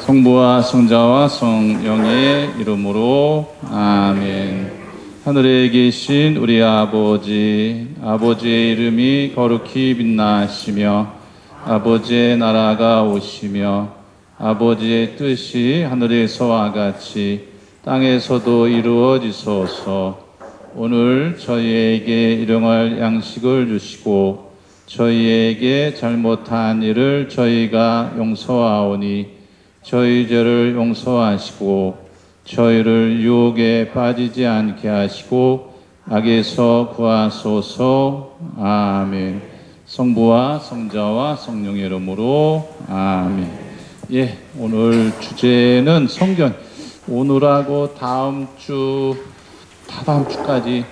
성부와 성자와 성령의 이름으로 아멘. 하늘에 계신 우리 아버지, 아버지의 이름이 거룩히 빛나시며 아버지의 나라가 오시며 아버지의 뜻이 하늘에서와 같이 땅에서도 이루어지소서. 오늘 저희에게 일용할 양식을 주시고 저희에게 잘못한 일을 저희가 용서하오니 저희 죄를 용서하시고 저희를 유혹에 빠지지 않게 하시고 악에서 구하소서. 아멘. 성부와 성자와 성령의 이름으로 아멘. 예, 오늘 주제는 성경. 오늘하고 다음 주까지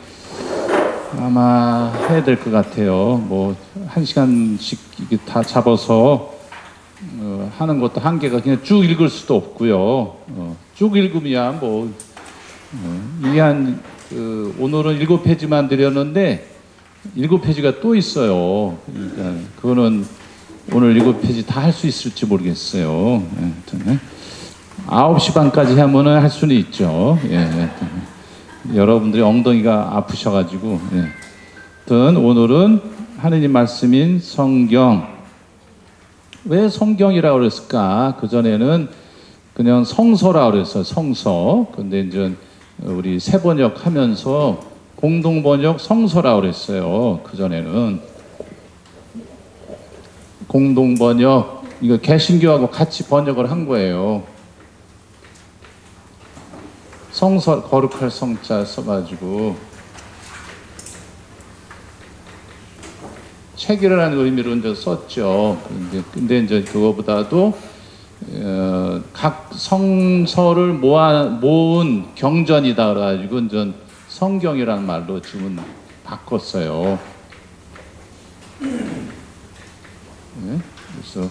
아마 해야 될 것 같아요. 뭐 1시간씩 다 잡아서 하는 것도 한계가 그냥 쭉 읽을 수도 없고요. 쭉 읽으면 뭐 이게 오늘은 7페이지만 드렸는데 7페이지가 또 있어요. 그러니까 그거는 오늘 7페이지 다 할 수 있을지 모르겠어요. 9시 반까지 하면은 할 수는 있죠. 예. 여러분들이 엉덩이가 아프셔가지고. 예. 하여튼 오늘은 하느님 말씀인 성경. 왜 성경이라고 그랬을까? 그전에는 그냥 성서라고 그랬어요. 성서. 근데 이제 우리 새 번역 하면서 공동 번역 성서라고 그랬어요. 그전에는. 공동 번역, 이거 개신교하고 같이 번역을 한 거예요. 성서, 거룩할 성자 써가지고. 책이라는 의미로 이제 썼죠. 근데 이제 그거보다도 각 성서를 모은 경전이다 그래가지고 이제 성경이라는 말로 지금 바꿨어요. 네? 그래서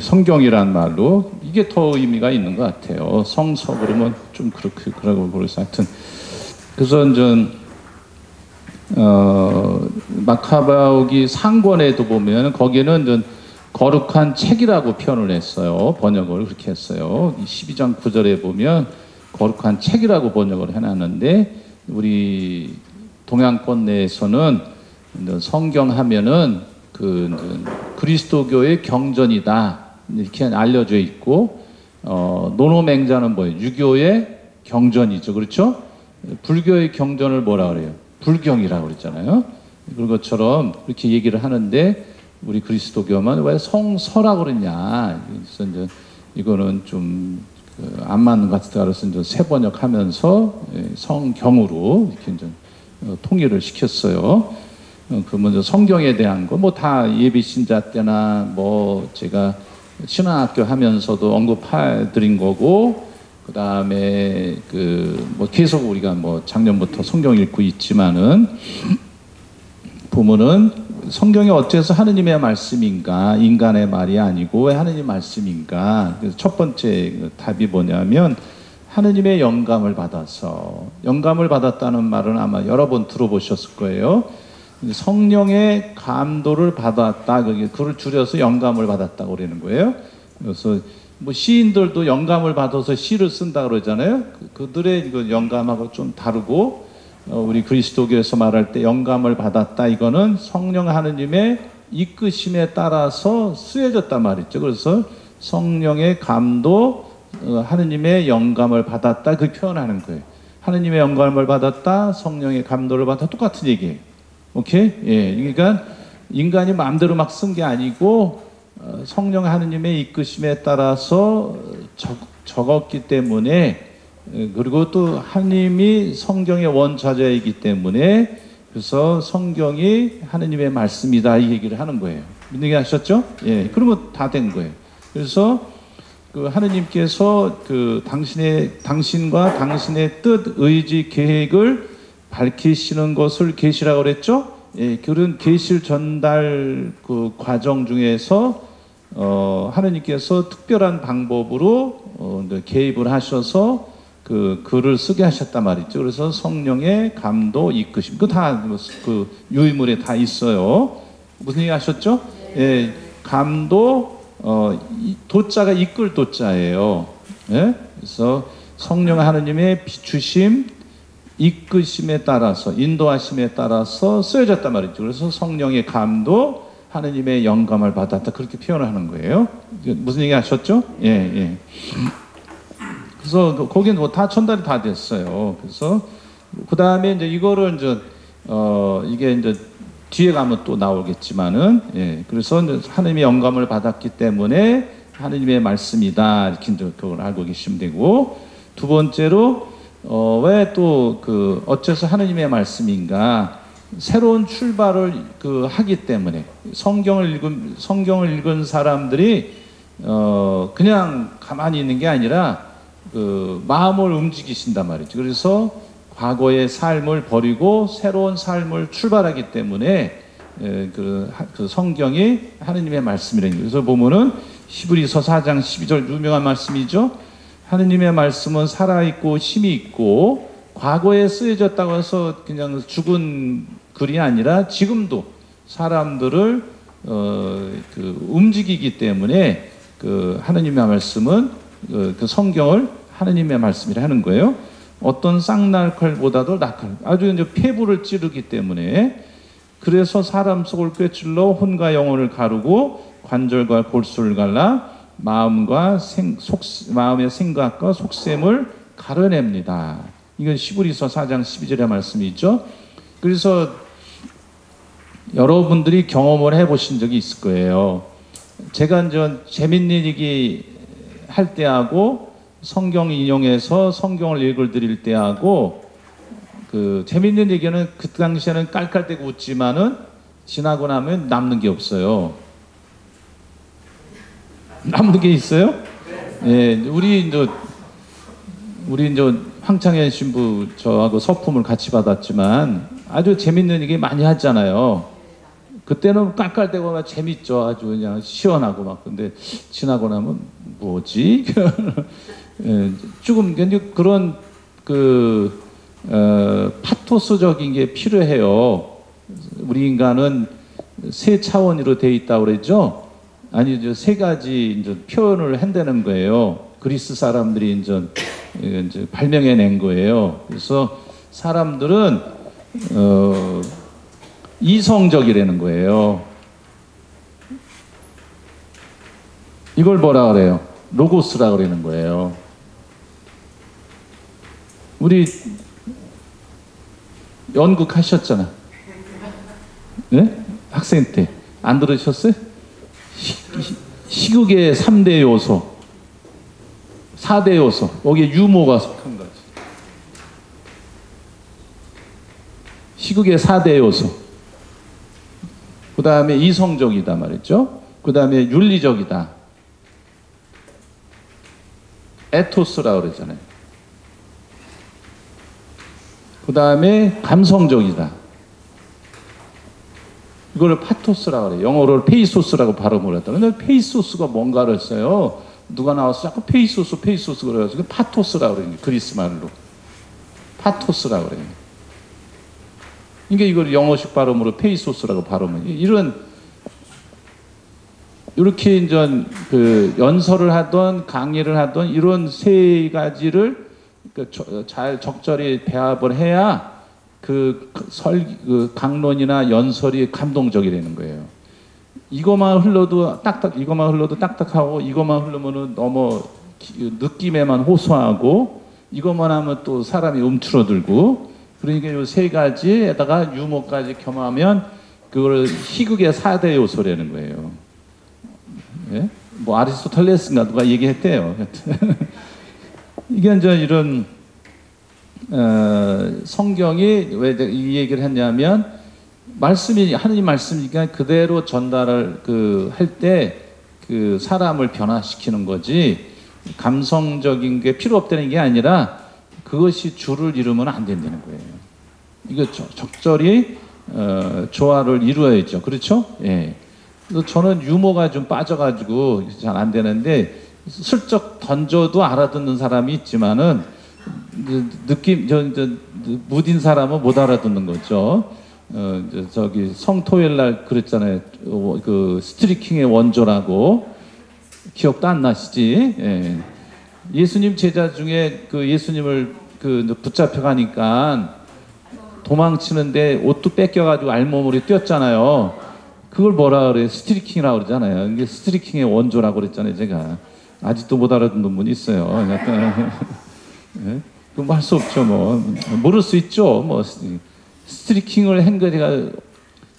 성경이라는 말로 이게 더 의미가 있는 것 같아요. 성서 그러면 좀 그러고 그래서 하여튼 그래서 이제 마카바오기 상권에도 보면 거기는 이제 거룩한 책이라고 표현을 했어요. 번역을 그렇게 했어요. 12장 9절에 보면 거룩한 책이라고 번역을 해놨는데 우리 동양권 내에서는 성경 하면은 그리스도교의 경전이다 이렇게 알려져 있고 노노맹자는 뭐예요? 유교의 경전이죠. 그렇죠? 불교의 경전을 뭐라 그래요? 불경이라고 그랬잖아요. 그런 것처럼 그렇게 얘기를 하는데 우리 그리스도교만 왜 성서라고 그랬냐. 그래서 이제 이거는 좀 안 맞는 것 같다. 그래서 이제 새 번역하면서 성경으로 이렇게 이제 통일을 시켰어요. 그 먼저 성경에 대한 거 뭐 다 예비 신자 때나 뭐 제가 신학교 하면서도 언급해 드린 거고 그 다음에 뭐 계속 우리가 뭐 작년부터 성경 읽고 있지만은 보면은 성경이 어째서 하느님의 말씀인가 인간의 말이 아니고 왜 하느님 말씀인가. 그래서 첫 번째 답이 뭐냐면 하느님의 영감을 받아서 영감을 받았다는 말은 아마 여러 번 들어보셨을 거예요. 성령의 감도를 받았다. 그걸 줄여서 영감을 받았다고 그러는 거예요. 그래서 뭐 시인들도 영감을 받아서 시를 쓴다 그러잖아요. 그들의 영감하고 좀 다르고 우리 그리스도교에서 말할 때 영감을 받았다. 이거는 성령 하느님의 이끄심에 따라서 쓰여졌단 말이죠. 그래서 성령의 감도, 하느님의 영감을 받았다. 그 표현하는 거예요. 하느님의 영감을 받았다. 성령의 감도를 받았다. 똑같은 얘기예요. 오케이? 예. 그러니까 인간이 마음대로 막 쓴 게 아니고 성령 하느님의 이끄심에 따라서 적었기 때문에 그리고 또 하느님이 성경의 원자재이기 때문에 그래서 성경이 하느님의 말씀이다 이 얘기를 하는 거예요. 믿는 게 아셨죠? 예. 그러면 다 된 거예요. 그래서 그 하느님께서 당신과 당신의 뜻, 의지, 계획을 밝히시는 것을 계시라고 그랬죠? 예, 그런 계시를 전달 그 과정 중에서 하느님께서 특별한 방법으로 개입을 하셔서 그 글을 쓰게 하셨단 말이죠. 그래서 성령의 감도, 이끄심, 그 유의물에 다 있어요. 무슨 얘기 하셨죠? 예, 감도, 도자가 이끌 도자예요. 예? 그래서 성령 하느님의 비추심, 이끄심에 따라서, 인도하심에 따라서 쓰여졌단 말이죠. 그래서 성령의 감도, 하느님의 영감을 받았다. 그렇게 표현을 하는 거예요. 무슨 얘기 하셨죠? 예, 예. 그래서 거기는 뭐 다 전달이 다 됐어요. 그래서 그 다음에 이제 이거를 이제 이게 이제 뒤에 가면 또 나오겠지만은, 예. 그래서 하느님의 영감을 받았기 때문에 하느님의 말씀이다. 이렇게 이제 그걸 알고 계시면 되고, 두 번째로 왜 또 어째서 하느님의 말씀인가? 새로운 출발을 하기 때문에 성경을 읽은 사람들이 그냥 가만히 있는 게 아니라 마음을 움직이신단 말이죠. 그래서 과거의 삶을 버리고 새로운 삶을 출발하기 때문에 그 성경이 하느님의 말씀이라는 거예요. 그래서 보면은 히브리서 4장 12절 유명한 말씀이죠. 하느님의 말씀은 살아있고 힘이 있고 과거에 쓰여졌다고 해서 그냥 죽은 글이 아니라 지금도 사람들을 움직이기 때문에 하느님의 말씀은 그 성경을 하느님의 말씀이라 하는 거예요. 어떤 쌍날칼보다도 낙칼, 아주 이제 폐부를 찌르기 때문에, 그래서 사람 속을 꿰찔러 혼과 영혼을 가르고 관절과 골수를 갈라 마음의 생각과 속셈을 가려냅니다. 이건 히브리서 4장 12절의 말씀이죠. 그래서 여러분들이 경험을 해보신 적이 있을 거예요. 제가 이제 재밌는 얘기 할 때하고 성경 인용해서 성경을 읽어드릴 때하고 재밌는 얘기는 그 당시에는 깔깔대고 웃지만은 지나고 나면 남는 게 없어요. 남는 게 있어요? 예, 우리 이제 황창현 신부 저하고 서품을 같이 받았지만 아주 재밌는 얘기 많이 하잖아요. 그때는 깔깔대고 막 재밌죠. 아주 그냥 시원하고 막. 근데 지나고 나면 뭐지? 예, 조금 그런 파토스적인 게 필요해요. 우리 인간은 세 차원으로 돼 있다고 그러죠. 아니, 세 가지 이제 표현을 한다는 거예요. 그리스 사람들이 이제 발명해낸 거예요. 그래서 사람들은 이성적이라는 거예요. 이걸 뭐라 그래요? 로고스라 그러는 거예요. 우리 연극 하셨잖아. 네? 학생 때 안 들으셨어요? 희극의 3대 요소, 4대 요소, 여기에 유머가 속한 거지. 희극의 4대 요소. 그 다음에 이성적이다 말이죠. 그 다음에 윤리적이다. 에토스라고 그러잖아요. 그 다음에 감성적이다. 이걸 파토스라고 그래요. 영어로 페이소스라고 발음을 했다. 근데 페이소스가 뭔가를 써요. 누가 나와서 자꾸 페이소스 그래가지고 파토스라고 그래요. 그리스 말로. 파토스라고 그래요. 그러니까 이걸 영어식 발음으로 페이소스라고 발음을 해요. 이렇게 이제 연설을 하던 강의를 하던 이런 세 가지를 잘 적절히 배합을 해야 강론이나 연설이 감동적이 되는 거예요. 이것만 흘러도 딱딱하고 이것만 흘러면은 너무 느낌에만 호소하고 이것만 하면 또 사람이 움츠러들고, 그러니까 이 세 가지에다가 유머까지 겸하면 그걸 희극의 4대 요소라는 거예요. 예? 뭐 아리스토텔레스인가 누가 얘기했대요. 이게 이제 이런 성경이 왜 이 얘기를 했냐면 하느님 말씀이니까 그대로 전달을 할 때 사람을 변화시키는 거지 감성적인 게 필요 없다는 게 아니라 그것이 주를 이루면 안 된다는 거예요. 이거 적절히 조화를 이루어야죠. 그렇죠? 예. 그래서 저는 유머가 좀 빠져가지고 잘 안 되는데 슬쩍 던져도 알아듣는 사람이 있지만은 무딘 사람은 못 알아듣는 거죠. 저기 성토요일 날 그랬잖아요. 스트리킹의 원조라고. 기억도 안 나시지? 예. 예수님 제자 중에 그 예수님을 그 붙잡혀 가니까 도망치는데 옷도 뺏겨가지고 알몸으로 뛰었잖아요. 그걸 뭐라 그래? 스트리킹이라고 그러잖아요. 이게 스트리킹의 원조라고 그랬잖아요, 제가. 아직도 못 알아듣는 분이 있어요. 약간 예? 그럼 할 수 없죠, 뭐. 모를 수 있죠. 뭐 스트리킹을 한 거 제가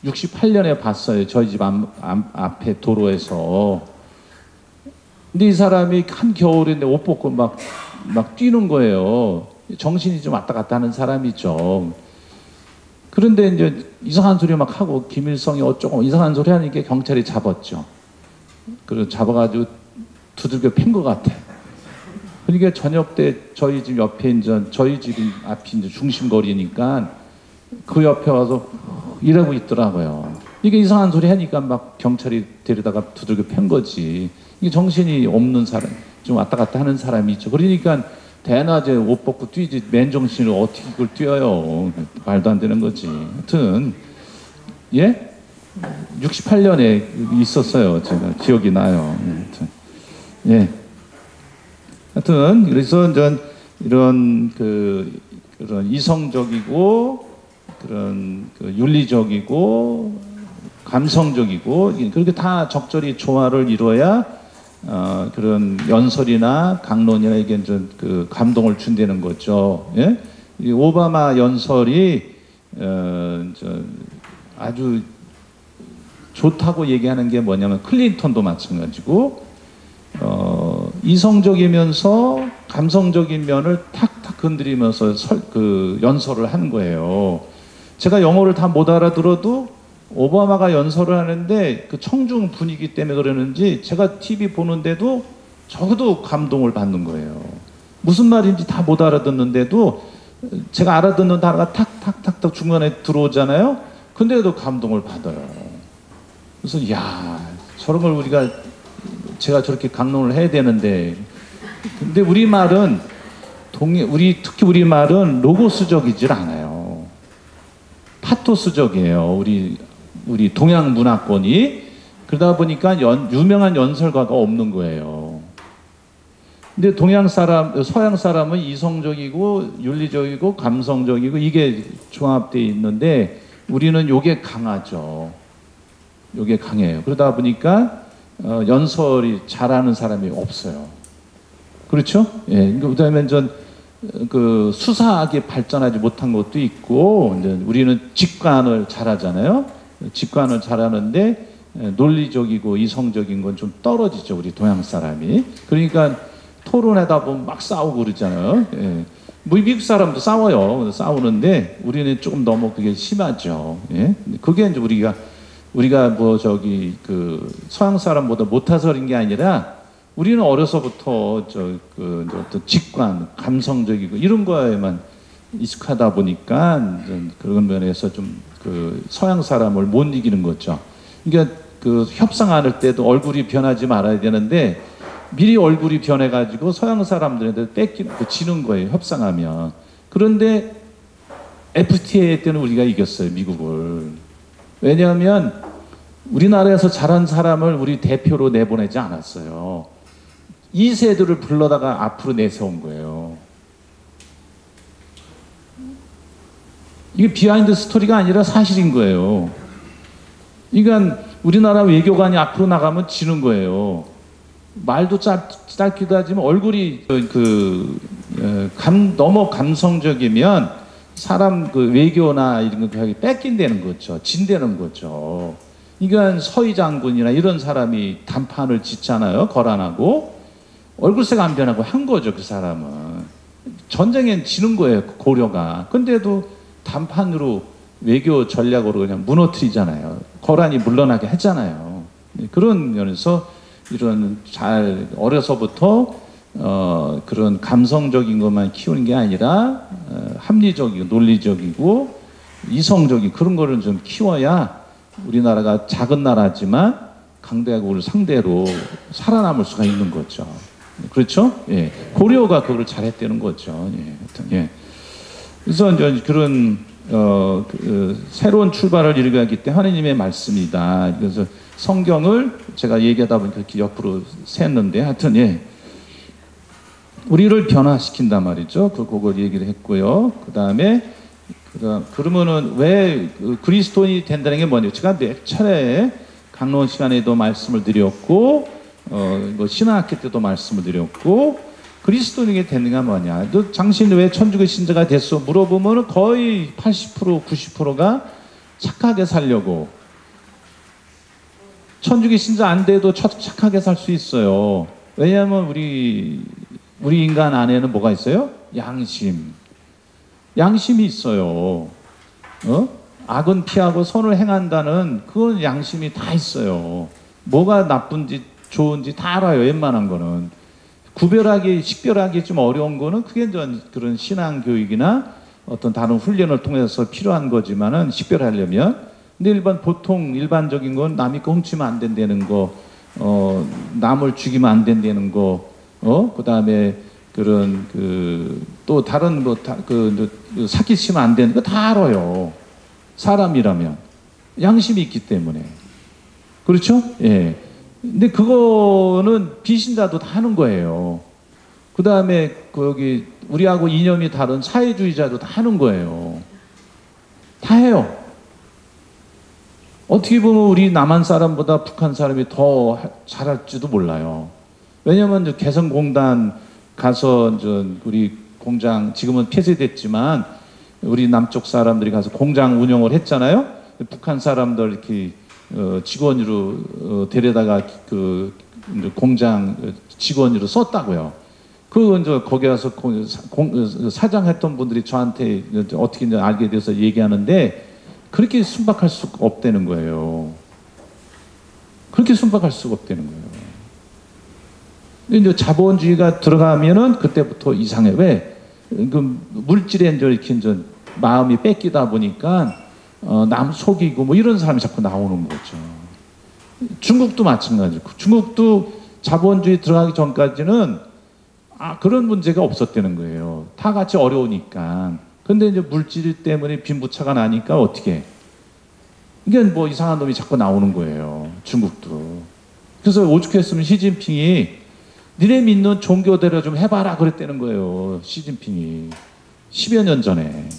68년에 봤어요. 저희 집 앞에 도로에서. 근데 이 사람이 한겨울인데 옷 벗고 막 뛰는 거예요. 정신이 좀 왔다 갔다 하는 사람이죠. 그런데 이제 이상한 소리 막 하고 김일성이 어쩌고 이상한 소리 하니까 경찰이 잡았죠. 그리고 잡아가지고 두들겨 팬 것 같아. 그러니까 저녁 때 저희 집 옆에 이제 저희 집 앞이 이제 중심거리니까 그 옆에 와서 일하고 있더라고요. 이게 이상한 소리 하니까 막 경찰이 데려다가 두들겨 팬 거지. 이게 정신이 없는 사람, 좀 왔다 갔다 하는 사람이 있죠. 그러니까 대낮에 옷 벗고 뛰지 맨정신으로 어떻게 그걸 뛰어요. 말도 안 되는 거지. 하여튼 예? 68년에 있었어요. 제가 기억이 나요. 하여튼 예. 하여튼 그래서 이런 그런 이성적이고 그런 윤리적이고 감성적이고 그렇게 다 적절히 조화를 이루어야 그런 연설이나 강론이나 이게 그 감동을 준다는 거죠. 예? 이 오바마 연설이 아주 좋다고 얘기하는 게 뭐냐면 클린턴도 마찬가지고 이성적이면서 감성적인 면을 탁탁 건드리면서 그 연설을 하는 거예요. 제가 영어를 다 못 알아들어도 오바마가 연설을 하는데 그 청중 분위기 때문에 그러는지 제가 TV 보는데도 저도 감동을 받는 거예요. 무슨 말인지 다 못 알아듣는데도 제가 알아듣는 단어가 탁탁탁탁 중간에 들어오잖아요. 근데도 감동을 받아요. 그래서 야, 저런 걸 제가 저렇게 강론을 해야 되는데 근데 우리말은 특히 우리말은 로고스적이질 않아요. 파토스적이에요. 우리 동양 문화권이. 그러다 보니까 유명한 연설가가 없는 거예요. 근데 서양 사람은 이성적이고 윤리적이고 감성적이고 이게 종합되어 있는데 우리는 요게 강하죠. 요게 강해요. 그러다 보니까 연설이 잘하는 사람이 없어요. 그렇죠? 예. 그다음에 그 수사하게 발전하지 못한 것도 있고 이제 우리는 직관을 잘하잖아요. 직관을 잘하는데 논리적이고 이성적인 건 좀 떨어지죠. 우리 동양 사람이. 그러니까 토론하다 보면 막 싸우고 그러잖아요. 예. 뭐 미국 사람도 싸워요. 싸우는데 우리는 조금 너무 그게 심하죠. 예. 그게 이제 우리가 그 서양 사람보다 못해서 그런 게 아니라 우리는 어려서부터 어떤 직관, 감성적이고 이런 거에만 익숙하다 보니까 그런 면에서 좀 그 서양 사람을 못 이기는 거죠. 그러니까 그 협상할 때도 얼굴이 변하지 말아야 되는데 미리 얼굴이 변해가지고 서양 사람들한테 지는 거예요. 협상하면. 그런데 FTA 때는 우리가 이겼어요. 미국을. 왜냐하면 우리나라에서 잘한 사람을 우리 대표로 내보내지 않았어요. 2세들을 불러다가 앞으로 내세운 거예요. 이게 비하인드 스토리가 아니라 사실인 거예요. 그러니까 우리나라 외교관이 앞으로 나가면 지는 거예요. 말도 짧기도 하지만 얼굴이 너무 감성적이면 사람 그 외교나 이런 거 뺏긴다는 거죠. 진다는 거죠. 그러니까 서희 장군이나 이런 사람이 단판을 짓잖아요. 거란하고. 얼굴색 안 변하고 한 거죠. 그 사람은. 전쟁엔 지는 거예요. 고려가. 근데도 단판으로 외교 전략으로 그냥 무너뜨리잖아요. 거란이 물러나게 했잖아요. 그런 면에서 이런 어려서부터 그런 감성적인 것만 키우는 게 아니라 합리적이고 논리적이고 이성적인 그런 거를 좀 키워야 우리나라가 작은 나라지만 강대국을 상대로 살아남을 수가 있는 거죠. 그렇죠? 예. 고려가 그걸 잘했다는 거죠. 예. 하여튼, 예. 그래서 이제 그런 새로운 출발을 이루기 때문에 하나님의 말씀이다. 그래서 성경을 제가 얘기하다 보니까 이렇게 옆으로 샜는데 하여튼 예. 우리를 변화시킨단 말이죠. 그걸 얘기를 했고요. 그다음에 그러면은 왜 그리스도인이 된다는 게 뭐냐? 제가 몇 차례 강론 시간에도 말씀을 드렸고, 뭐 신학기 때도 말씀을 드렸고, 그리스도인이 되는가 뭐냐? 너 당신 왜 천주교 신자가 됐어? 물어보면 거의 80% 90%가 착하게 살려고. 천주교 신자 안 돼도 착하게 살 수 있어요. 왜냐하면 우리 인간 안에는 뭐가 있어요? 양심이 있어요. 악은 피하고 선을 행한다는 그건 양심이 다 있어요. 뭐가 나쁜지 좋은지 다 알아요. 웬만한 거는. 식별하기 좀 어려운 거는 그게 그런 신앙 교육이나 어떤 다른 훈련을 통해서 필요한 거지만은 식별하려면. 근데 보통 일반적인 건 남이 거 훔치면 안 된다는 거, 남을 죽이면 안 된다는 거, 그 다음에 그런 또 다른 사기치면 안 되는 거 다 알아요. 사람이라면 양심이 있기 때문에. 그렇죠? 예. 근데 그거는 비신자도 다 하는 거예요. 그 다음에 여기 우리하고 이념이 다른 사회주의자도 다 하는 거예요. 다 해요. 어떻게 보면 우리 남한 사람보다 북한 사람이 더 잘할지도 몰라요. 왜냐하면 개성공단 가서 우리 공장 지금은 폐쇄됐지만 우리 남쪽 사람들이 가서 공장 운영을 했잖아요. 북한 사람들 이렇게 직원으로 데려다가 공장 직원으로 썼다고요. 거기 가서 사장했던 분들이 저한테 어떻게 알게 돼서 얘기하는데 그렇게 순박할 수가 없다는 거예요. 그렇게 순박할 수가 없다는 거예요. 이제 자본주의가 들어가면은 그때부터 이상해. 왜? 물질에 이렇게 마음이 뺏기다 보니까 남 속이고 뭐 이런 사람이 자꾸 나오는 거죠. 중국도 마찬가지고. 중국도 자본주의 들어가기 전까지는 그런 문제가 없었다는 거예요. 다 같이 어려우니까. 근데 이제 물질 때문에 빈부차가 나니까 어떻게? 이게 뭐 이상한 놈이 자꾸 나오는 거예요. 중국도. 그래서 오죽했으면 시진핑이 니네 믿는 종교대로 좀 해봐라 그랬다는 거예요. 시진핑이 10여 년 전에.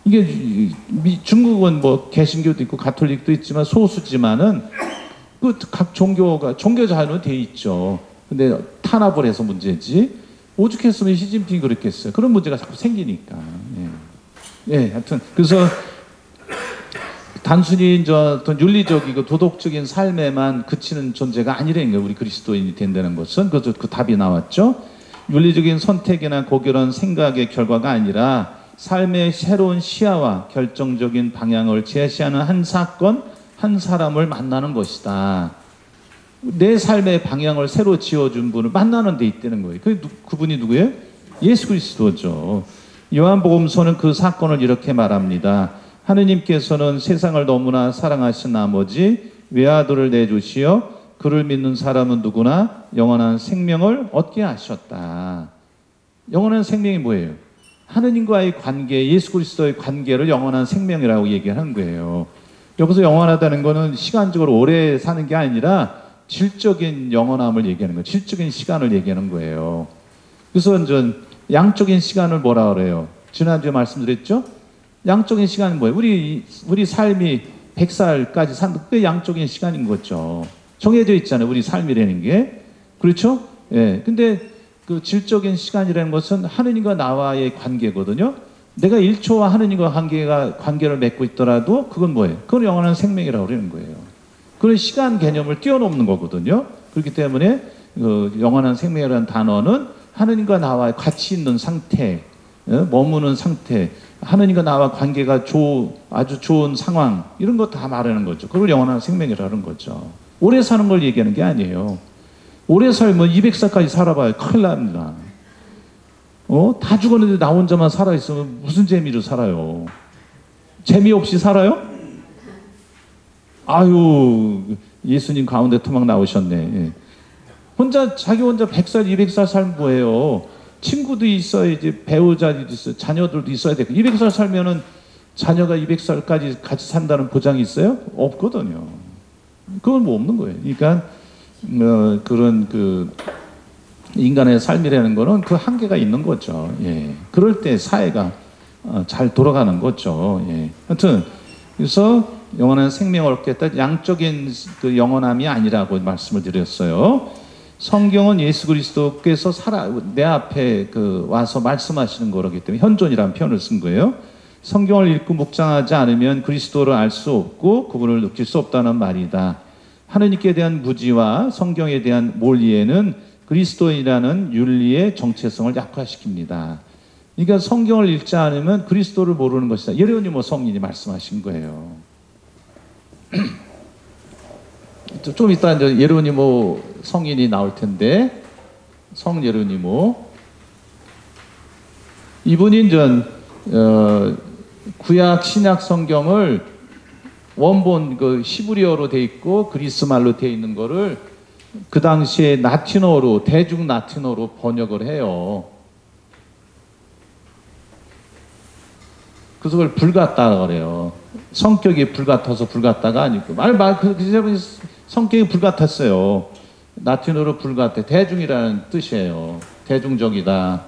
이게 중국은 뭐 개신교도 있고 가톨릭도 있지만 소수지만은 각 종교 자유는 돼 있죠. 근데 탄압을 해서 문제지. 오죽했으면 시진핑이 그랬겠어요. 그런 문제가 자꾸 생기니까. 예, 하여튼 그래서 단순히 어떤 윤리적이고 도덕적인 삶에만 그치는 존재가 아니라는 거예요. 우리 그리스도인이 된다는 것은. 그 답이 나왔죠. 윤리적인 선택이나 고결한 생각의 결과가 아니라 삶의 새로운 시야와 결정적인 방향을 제시하는 한 사건, 한 사람을 만나는 것이다. 내 삶의 방향을 새로 지어준 분을 만나는 데 있다는 거예요. 그분이 누구예요? 예수 그리스도죠. 요한복음서는 그 사건을 이렇게 말합니다. 하느님께서는 세상을 너무나 사랑하신 나머지 외아들을 내주시어 그를 믿는 사람은 누구나 영원한 생명을 얻게 하셨다. 영원한 생명이 뭐예요? 하느님과의 관계, 예수 그리스도의 관계를 영원한 생명이라고 얘기하는 거예요. 여기서 영원하다는 거는 시간적으로 오래 사는 게 아니라 질적인 영원함을 얘기하는 거예요. 질적인 시간을 얘기하는 거예요. 그래서 양적인 시간을 뭐라 그래요? 지난주에 말씀드렸죠? 양적인 시간은 뭐예요? 우리 삶이 100살까지 산다. 그게 양적인 시간인 거죠. 정해져 있잖아요. 우리 삶이라는 게. 그렇죠? 예. 근데 그 질적인 시간이라는 것은 하느님과 나와의 관계거든요. 내가 1초와 하느님과 관계를 맺고 있더라도 그건 뭐예요? 그건 영원한 생명이라고 그러는 거예요. 그런 시간 개념을 뛰어넘는 거거든요. 그렇기 때문에 영원한 생명이라는 단어는 하느님과 나와 같이 있는 상태, 머무는 상태, 하느님과 나와 관계가 아주 좋은 상황, 이런 거 다 말하는 거죠. 그걸 영원한 생명이라는 거죠. 오래 사는 걸 얘기하는 게 아니에요. 오래 살면 200살까지 살아봐요. 큰일 납니다. 다 죽었는데 나 혼자만 살아있으면 무슨 재미로 살아요? 재미없이 살아요? 아유, 예수님 가운데 토막 나오셨네. 자기 혼자 100살, 200살 살면 뭐예요? 친구도 있어야지, 배우자도 있어요, 자녀들도 있어야 되고. 200살 살면은 자녀가 200살까지 같이 산다는 보장이 있어요? 없거든요. 그건 뭐 없는 거예요. 그러니까 그런 그 인간의 삶이라는 거는 그 한계가 있는 거죠. 예. 그럴 때 사회가 잘 돌아가는 거죠. 예. 하여튼 그래서 영원한 생명을 얻겠다. 양적인 그 영원함이 아니라고 말씀을 드렸어요. 성경은 예수 그리스도께서 내 앞에 와서 말씀하시는 거라기 때문에 현존이라는 표현을 쓴 거예요. 성경을 읽고 묵상하지 않으면 그리스도를 알 수 없고 그분을 느낄 수 없다는 말이다. 하느님께 대한 무지와 성경에 대한 몰이에는 그리스도인이라는 윤리의 정체성을 약화시킵니다. 그러니까 성경을 읽지 않으면 그리스도를 모르는 것이다. 예레오니모 성인이 말씀하신 거예요. 좀 이따 이제 예레오니모 성인이 나올 텐데, 성 예레오니모 이분이 이제 구약 신약 성경을 원본 그 히브리어로 돼 있고 그리스 말로 돼 있는 거를 그 당시에 라틴어로, 대중 라틴어로 번역을 해요. 그래서 그걸 불같다 그래요. 성격이 불같아서 불같다가 아니고 그 성격이 불같았어요. 라틴어로 불같아. 대중이라는 뜻이에요. 대중적이다.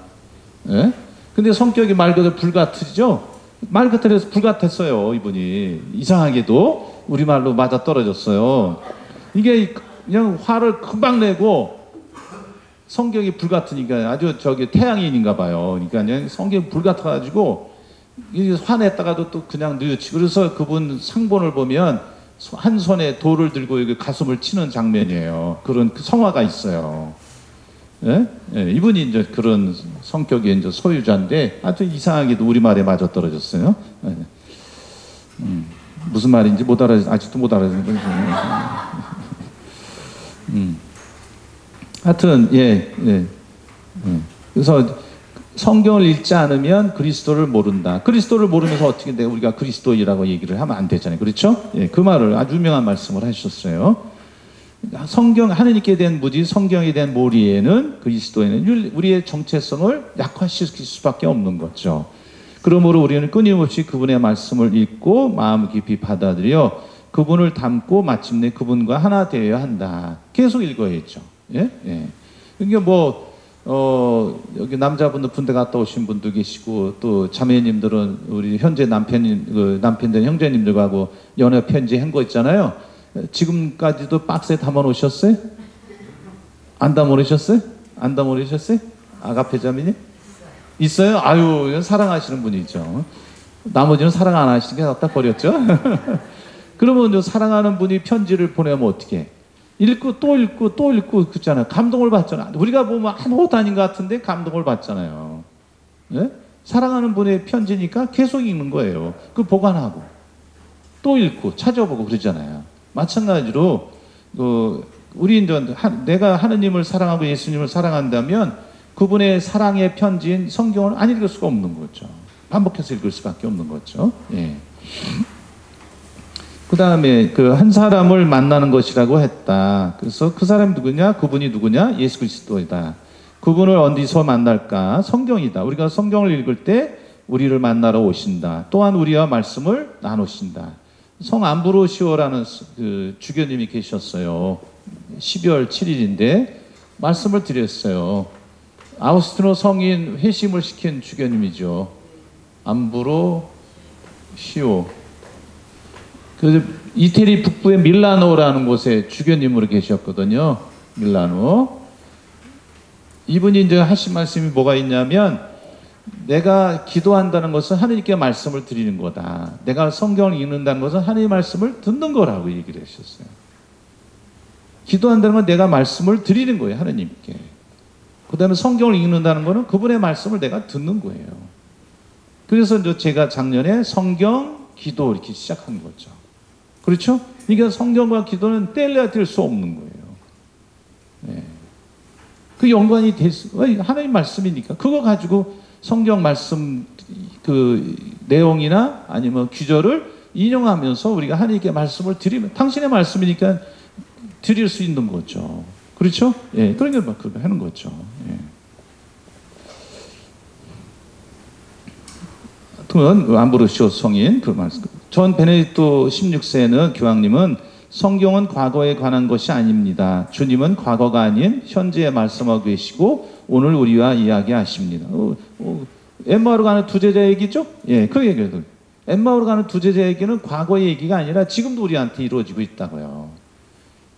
예? 근데 성격이 말 그대로 불같으죠? 말 그대로 불같았어요, 이분이. 이상하게도 우리말로 맞아 떨어졌어요. 이게 그냥 화를 금방 내고 성격이 불같으니까 아주 태양인인가 봐요. 그러니까 그냥 성격이 불같아가지고 화냈다가도 또 그냥 뉘우치고. 그래서 그분 상본을 보면 한 손에 돌을 들고 가슴을 치는 장면이에요. 그런 성화가 있어요. 예? 예, 이분이 이제 그런 성격의 이제 소유자인데 아주 이상하게도 우리말에 맞아 떨어졌어요. 예. 무슨 말인지 아직도 못 알아듣는 거죠. 하여튼, 예. 그래서 성경을 읽지 않으면 그리스도를 모른다. 그리스도를 모르면서 어떻게 우리가 그리스도이라고 얘기를 하면 안 되잖아요. 그렇죠? 예, 그 말을 아주 유명한 말씀을 하셨어요. 하느님께 대한 무지, 성경에 대한 몰이에는, 그리스도에는 우리의 정체성을 약화시킬 수밖에 없는 거죠. 그러므로 우리는 끊임없이 그분의 말씀을 읽고 마음 깊이 받아들여 그분을 닮고 마침내 그분과 하나 되어야 한다. 계속 읽어야죠. 예? 예. 그러니까 여기 남자분들 군대 갔다 오신 분도 계시고, 또 자매님들은 우리 현재 남편들, 형제님들하고 연애 편지 한 거 있잖아요. 지금까지도 박스에 담아 놓으셨어요? 안 담아 놓으셨어요? 안 담아 놓으셨어요? 아가페 자매님? 있어요? 아유, 사랑하시는 분이죠. 나머지는 사랑 안 하시니까 갖다 버렸죠? 그러면 사랑하는 분이 편지를 보내면 어떻게? 읽고 또 읽고 또 읽고 그렇잖아요. 감동을 받잖아요. 우리가 보면 아무것도 아닌 것 같은데 감동을 받잖아요. 네? 사랑하는 분의 편지니까 계속 읽는 거예요. 그 보관하고 또 읽고 찾아보고 그러잖아요. 마찬가지로 우리 내가 하느님을 사랑하고 예수님을 사랑한다면 그분의 사랑의 편지인 성경을 안 읽을 수가 없는 거죠. 반복해서 읽을 수밖에 없는 거죠. 예. 그 다음에 한 사람을 만나는 것이라고 했다. 그래서 그 사람이 누구냐? 그분이 누구냐? 예수 그리스도이다. 그분을 어디서 만날까? 성경이다. 우리가 성경을 읽을 때 우리를 만나러 오신다. 또한 우리와 말씀을 나누신다. 성 암브로시오라는 주교님이 계셨어요. 12월 7일인데 말씀을 드렸어요. 아우스티노 성인 회심을 시킨 주교님이죠. 암브로시오. 이태리 북부의 밀라노라는 곳에 주교님으로 계셨거든요. 밀라노. 이분이 이제 하신 말씀이 뭐가 있냐면, 내가 기도한다는 것은 하느님께 말씀을 드리는 거다. 내가 성경을 읽는다는 것은 하느님의 말씀을 듣는 거라고 얘기를 하셨어요. 기도한다는 건 내가 말씀을 드리는 거예요, 하느님께. 그 다음에 성경을 읽는다는 것은 그분의 말씀을 내가 듣는 거예요. 그래서 이제 제가 작년에 성경, 기도 이렇게 시작한 거죠. 그렇죠? 그러니까 성경과 기도는 뗄래야 뗄 수 없는 거예요. 네. 그 연관이 하나님 말씀이니까 그거 가지고 성경 말씀 내용이나 아니면 규절을 인용하면서 우리가 하나님께 말씀을 드리면 당신의 말씀이니까 드릴 수 있는 거죠. 그렇죠? 예, 그러니까 그렇게 하는 거죠. 예. 암브로시오 성인 그 말씀. 전 베네딕토 16세는 교황님은 성경은 과거에 관한 것이 아닙니다. 주님은 과거가 아닌 현재에 말씀하고 계시고 오늘 우리와 이야기하십니다. 엠마오로 가는 두 제자 얘기죠? 예, 그 얘기도. 엠마오로 가는 두 제자 얘기는 과거의 얘기가 아니라 지금도 우리한테 이루어지고 있다고요.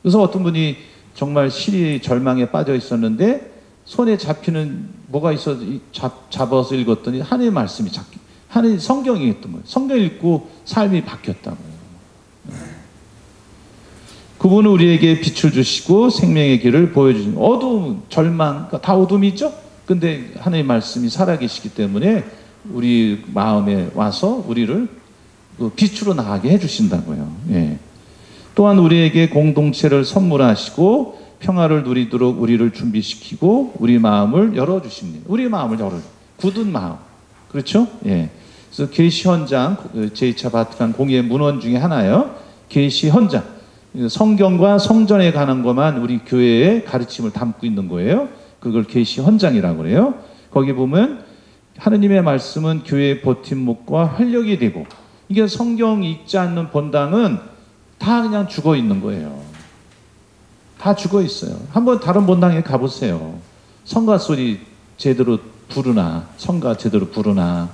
그래서 어떤 분이 정말 실이 절망에 빠져 있었는데 손에 잡히는 뭐가 있어서 잡아서 읽었더니 하나님의 말씀이 하나님 성경이 있던 거예요. 성경 읽고 삶이 바뀌었다고요. 그분은 우리에게 빛을 주시고 생명의 길을 보여주신 어두움, 절망, 다 어둠이죠? 근데 하나님의 말씀이 살아계시기 때문에 우리 마음에 와서 우리를 빛으로 나가게 해주신다고요. 예. 또한 우리에게 공동체를 선물하시고 평화를 누리도록 우리를 준비시키고 우리 마음을 열어주십니다. 우리 마음을 굳은 마음. 그렇죠? 예. 그래서 계시 현장, 제2차 바티칸 공예 문헌 중에 하나요. 계시 현장. 성경과 성전에 관한 것만 우리 교회의 가르침을 담고 있는 거예요. 그걸 계시 현장이라고 그래요. 거기 보면 하느님의 말씀은 교회의 버팀목과 활력이 되고, 이게 성경 읽지 않는 본당은 다 그냥 죽어 있는 거예요. 다 죽어 있어요. 한번 다른 본당에 가보세요. 성가 소리 제대로 부르나, 성가 제대로 부르나,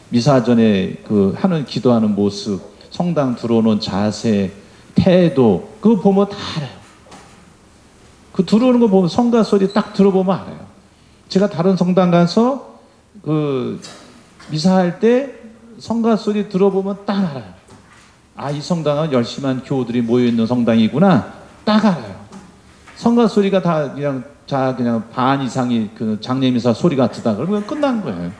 미사 전에 하는 기도하는 모습, 성당 들어오는 자세, 태도, 그거 보면 다 알아요. 그 들어오는 거 보면 성가 소리 딱 들어보면 알아요. 제가 다른 성당 가서 미사할 때 성가 소리 들어보면 딱 알아요. 아, 이 성당은 열심한 교우들이 모여있는 성당이구나. 딱 알아요. 성가 소리가 다 그냥 반 이상이 장례미사 소리 같다 그러면 끝난 거예요.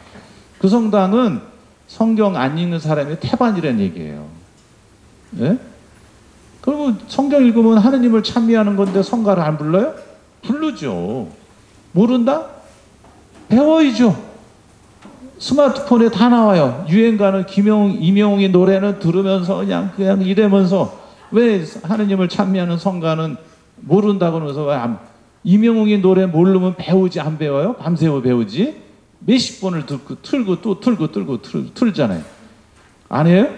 그 성당은 성경 안 읽는 사람이 태반이라는 얘기예요. 예? 그리고 성경 읽으면 하느님을 찬미하는 건데 성가를 안 불러요? 부르죠. 모른다? 배워야죠. 스마트폰에 다 나와요. 유행가는 이명웅의 노래는 들으면서 그냥 이러면서 왜 하느님을 찬미하는 성가는 모른다고 그러면서 이명웅의 노래 모르면 배우지 안 배워요? 밤새워 배우지? 몇십 번을 틀고 또 틀고 틀잖아요. 안 해요?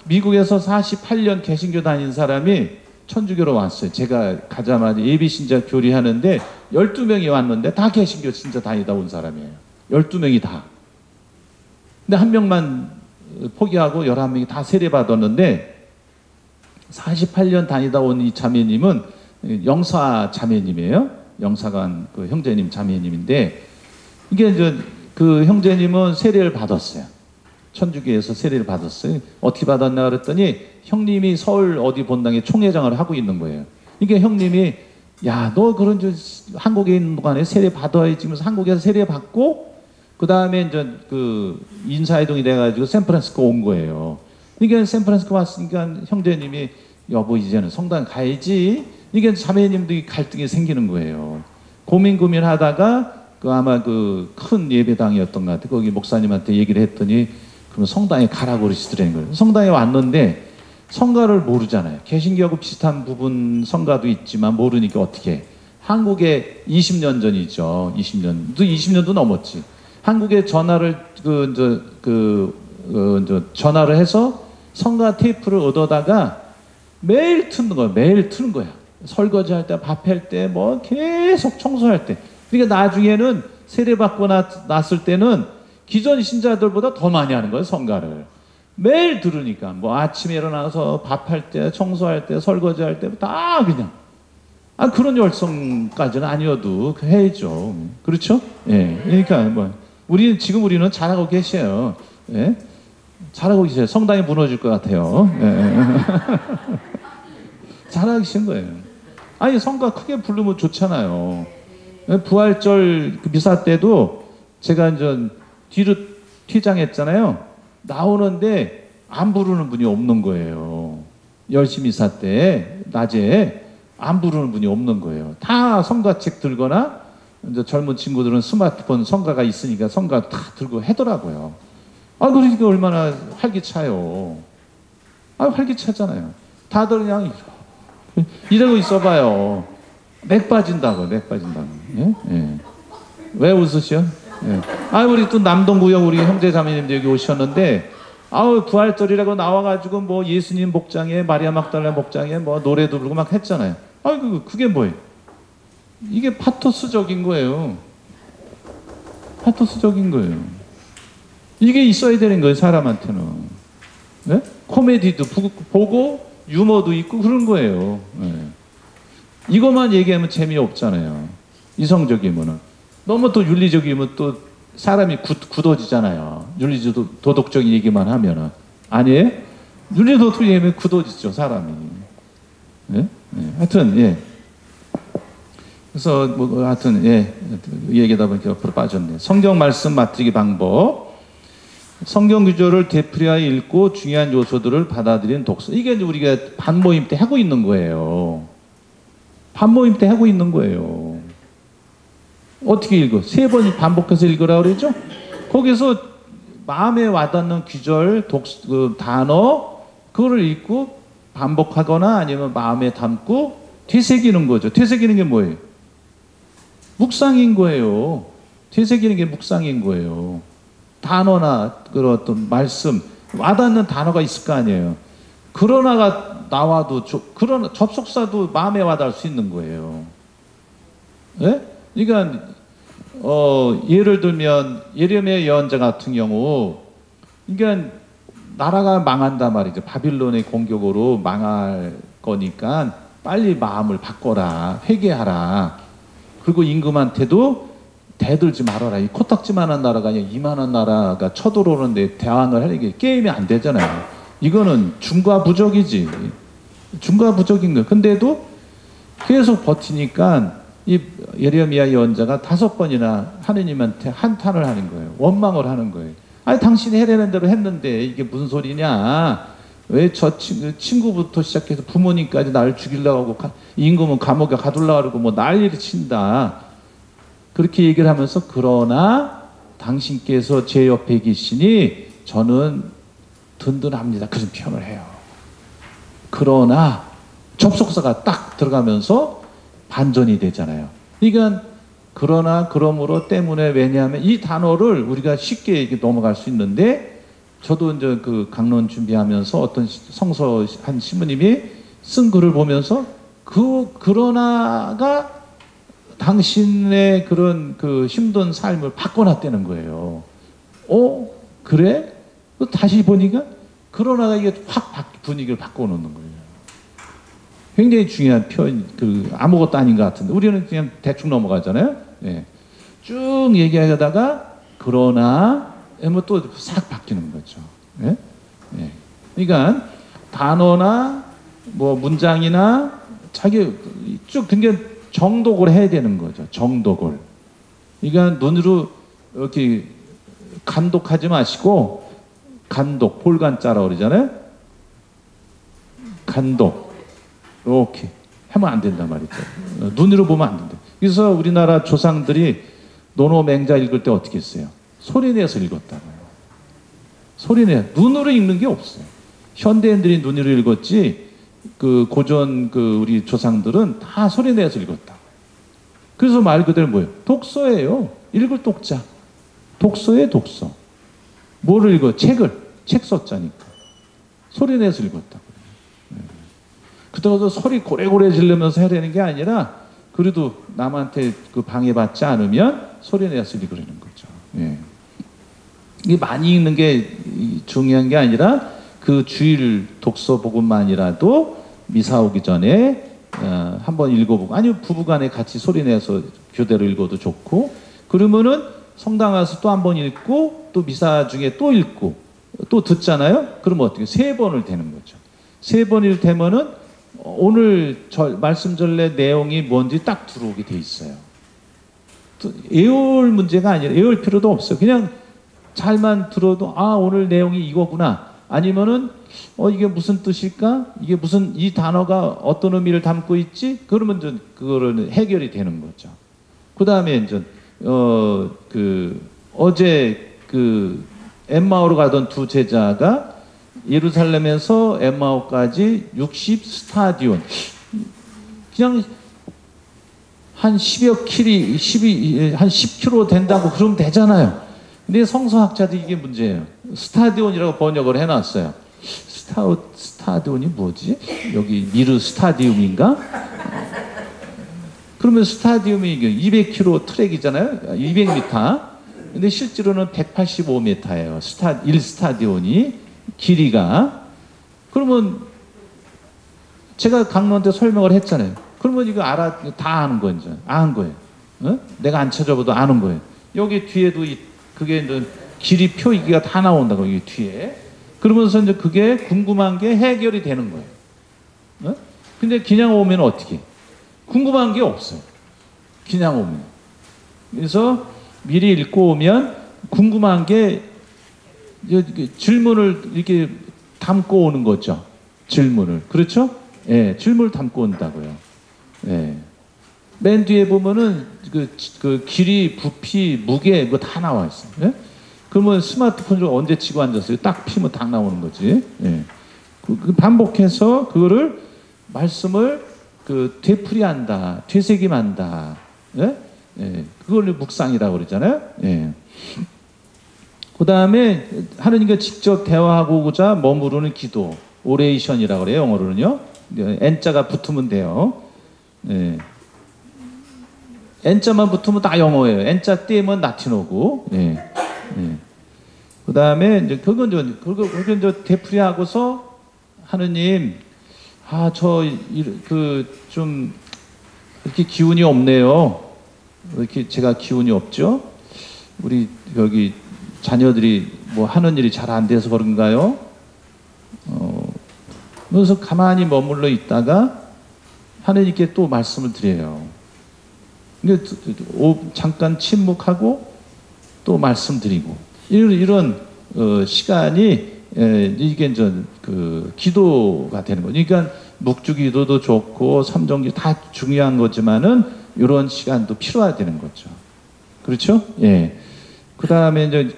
미국에서 48년 개신교 다닌 사람이 천주교로 왔어요. 제가 가자마자 예비신자 교리하는데 12명이 왔는데 다 개신교 진짜 다니다 온 사람이에요. 12명이 다. 근데 한 명만 포기하고 11명이 다 세례받았는데 48년 다니다 온 이 자매님은 영사 자매님이에요. 영사관 형제님 자매님인데 이게 이제 그 형제님은 세례를 받았어요. 천주교에서 세례를 받았어요. 어떻게 받았나 그랬더니 형님이 서울 어디 본당에 총회장을 하고 있는 거예요. 이게 형님이 야, 너 그런 한국에 있는 동안에 세례 받아야지 하면서 한국에서 세례 받고 그 다음에 이제 인사이동이 돼가지고 샌프란시스코 온 거예요. 이게 샌프란시스코 왔으니까 형제님이 여보 이제는 성당 가야지. 이게 자매님도 갈등이 생기는 거예요. 고민하다가 아마 큰 예배당이었던 것 같아요. 거기 목사님한테 얘기를 했더니 그럼 성당에 가라고 그러시더라는 거예요. 성당에 왔는데 성가를 모르잖아요. 개신교하고 비슷한 부분 성가도 있지만 모르니까 어떻게 해. 한국에 20년 전이죠. 20년도 넘었지. 한국에 전화를 전화를 해서 성가 테이프를 얻어다가 매일 트는 거야. 매일 트는 거야. 설거지할 때, 밥할 때, 뭐 계속 청소할 때. 그러니까 나중에는 세례받고 났을 때는 기존 신자들보다 더 많이 하는 거예요, 성가를. 매일 들으니까. 뭐 아침에 일어나서 밥할 때, 청소할 때, 설거지할 때, 다 그냥. 그런 열성까지는 아니어도 해야죠. 그렇죠? 예. 그러니까 우리는 잘하고 계셔요. 예. 잘하고 계세요. 성당이 무너질 것 같아요. 예. 잘하고 계신 거예요. 아니, 성가 크게 부르면 좋잖아요. 부활절 미사 때도 제가 이제 뒤로 퇴장했잖아요. 나오는데 안 부르는 분이 없는 거예요. 10시 미사 때 낮에 안 부르는 분이 없는 거예요. 다 성가책 들거나 이제 젊은 친구들은 스마트폰 성가가 있으니까 성가 다 들고 하더라고요. 그러니까 얼마나 활기차요. 활기차잖아요. 다들 그냥 이러고 있어봐요. 맥 빠진다고. 예? 예. 왜 웃으셔? 예. 우리 또 남동구역 우리 형제 자매님들 여기 오셨는데, 아우 부활절이라고 나와가지고 뭐 예수님 목장에 마리아 막달라 목장에 뭐 노래도 부르고 막 했잖아요. 아이고 그게 뭐예요? 이게 파토스적인 거예요. 파토스적인 거예요. 이게 있어야 되는 거예요, 사람한테는. 네? 코미디도 보고 유머도 있고 그런 거예요. 네. 이것만 얘기하면 재미없잖아요. 이성적이면은. 너무 또 윤리적이면 또 사람이 굳어지잖아요. 윤리적 도덕적인 얘기만 하면은. 아니에요? 윤리도덕 얘기하면 굳어지죠, 사람이. 네? 네. 하여튼, 예. 그래서, 뭐, 하여튼, 예. 얘기하다 보니까 옆으로 빠졌네. 성경 말씀 맞추기 방법. 성경 구조를 되풀이하여 읽고 중요한 요소들을 받아들이는 독서. 이게 우리가 반모임 때 하고 있는 거예요. 반모임 때 하고 있는 거예요. 어떻게 읽어? 3번 반복해서 읽으라 그러죠? 거기서 마음에 와닿는 귀절, 그 단어, 그거를 읽고 반복하거나 아니면 마음에 담고 되새기는 거죠. 되새기는 게 뭐예요? 묵상인 거예요. 되새기는 게 묵상인 거예요. 단어나 그런 어떤 말씀, 와닿는 단어가 있을 거 아니에요. 그러나가 나와도, 그런 접속사도 마음에 와닿을 수 있는 거예요. 예? 그러니까, 예를 들면, 예레미야 예언자 같은 경우, 그러니까, 나라가 망한단 말이죠. 바빌론의 공격으로 망할 거니까, 빨리 마음을 바꿔라. 회개하라. 그리고 임금한테도 대들지 말아라. 이 코딱지만한 나라가 아니라 이만한 나라가 쳐들어오는데 대항을 하는 게 게임이 안 되잖아요. 이거는 중과부적이지. 중과부적인 거예요. 근데도 계속 버티니까 이 예레미야 예언자가 5번이나 하느님한테 한탄을 하는 거예요. 원망을 하는 거예요. 아니 당신이 해내는 대로 했는데 이게 무슨 소리냐. 왜 저 친구부터 시작해서 부모님까지 나를 죽이려고 하고 임금은 감옥에 가둘라 그러고 뭐 난리를 친다. 그렇게 얘기를 하면서 그러나 당신께서 제 옆에 계시니 저는 든든합니다. 그런 표현을 해요. 그러나 접속사가 딱 들어가면서 반전이 되잖아요. 그러니까 그러나 그러므로 때문에 왜냐하면 이 단어를 우리가 쉽게 이렇게 넘어갈 수 있는데 저도 이제 그 강론 준비하면서 어떤 성서 한 신부님이 쓴 글을 보면서 그러나가 당신의 그런 그 힘든 삶을 바꿔놨다는 거예요. 그래? 다시 보니까 그러나가 이게 확 분위기를 바꿔놓는 거예요. 굉장히 중요한 표현, 아무것도 아닌 것 같은데 우리는 그냥 대충 넘어가잖아요. 예. 쭉 얘기하다가 그러나 하면 또 싹 바뀌는 거죠. 예? 예. 그러니까 단어나 뭐 문장이나 자기 쭉 굉장히 정독을 해야 되는 거죠. 정독을. 그러니까 눈으로 이렇게 간독하지 마시고 간독, 볼간자라고 그러잖아요. 간독. 이렇게 하면 안 된단 말이죠. 눈으로 보면 안 된다. 그래서 우리나라 조상들이 노노맹자 읽을 때 어떻게 했어요? 소리내서 읽었다고요. 소리내. 눈으로 읽는 게 없어요. 현대인들이 눈으로 읽었지 고전 우리 조상들은 다 소리내서 읽었다. 그래서 말 그대로 뭐예요? 독서예요. 읽을 독자. 독서예요, 독서. 뭐를 읽어? 책 썼자니까. 소리내서 읽었다. 그때도 소리 고래고래 지르면서 해야 되는 게 아니라 그래도 남한테 방해받지 않으면 소리내서 읽으려는 거죠. 예. 이게 많이 읽는 게 중요한 게 아니라 그 주일 독서 복음만이라도 미사 오기 전에 한번 읽어보고 아니면 부부간에 같이 소리내서 교대로 읽어도 좋고 그러면은 성당 와서 또 한번 읽고 또 미사 중에 또 읽고 또 듣잖아요. 그러면 어떻게 3번을 되는 거죠. 3번이 되면은 오늘 말씀 전례 내용이 뭔지 딱 들어오게 돼 있어요. 외울 문제가 아니라 외울 필요도 없어요. 그냥 잘만 들어도 오늘 내용이 이거구나. 아니면은 이게 무슨 뜻일까? 이게 무슨 이 단어가 어떤 의미를 담고 있지? 그러면 좀 그거를 해결이 되는 거죠. 그다음에 이제 어제 엠마오로 가던 2 제자가 예루살렘에서 엠마오까지 60 스타디온 그냥 한 10여 킬이 한 10km 된다고 그러면 되잖아요. 근데 성서학자도 이게 문제예요. 스타디온이라고 번역을 해놨어요. 스타디온이 뭐지? 여기 미르 스타디움인가? 그러면 스타디움이 200km 트랙이잖아요. 200m. 근데 실제로는 185m예요. 1스타디온이 길이가. 그러면 제가 강론한테 설명을 했잖아요. 그러면 이거 다 아는 거예요. 이제. 아는 거예요. 어? 내가 안 찾아봐도 아는 거예요. 여기 뒤에도 그게 이제 길이 표기가 다 나온다고, 여기 뒤에. 그러면서 이제 그게 궁금한 게 해결이 되는 거예요. 어? 근데 그냥 오면 어떻게? 궁금한 게 없어요. 그냥 오면. 그래서 미리 읽고 오면 궁금한 게 질문을 이렇게 담고 오는 거죠. 질문을. 그렇죠? 예, 질문을 담고 온다고요. 예. 맨 뒤에 보면은 그 길이, 부피, 무게, 뭐 다 나와 있어요. 예? 그러면 스마트폰을 언제 치고 앉았어요? 딱 피면 딱 나오는 거지. 예. 반복해서 그거를, 말씀을 되풀이한다, 되새김한다. 예? 예. 그걸 묵상이라고 그러잖아요. 예. 그 다음에 하느님과 직접 대화하고자 머무르는 기도, 오레이션이라고 그래요. 영어로는요. N자가 붙으면 돼요. 예. N자만 붙으면 다 영어예요. N자 띄면 라틴어고. 예. 예. 그 다음에 이제 그건 이제 되풀이하고서 하느님, 좀 이렇게 기운이 없네요. 이렇게 제가 기운이 없죠? 우리 여기 자녀들이 뭐 하는 일이 잘 안 돼서 그런가요? 그래서 가만히 머물러 있다가 하느님께 또 말씀을 드려요. 잠깐 침묵하고 또 말씀드리고, 이런 시간이 이게 이제 기도가 되는 거죠. 그러니까 묵주기도도 좋고 삼정기 다 중요한 거지만은 이런 시간도 필요하다는 거죠. 그렇죠? 예. 그 다음에 이제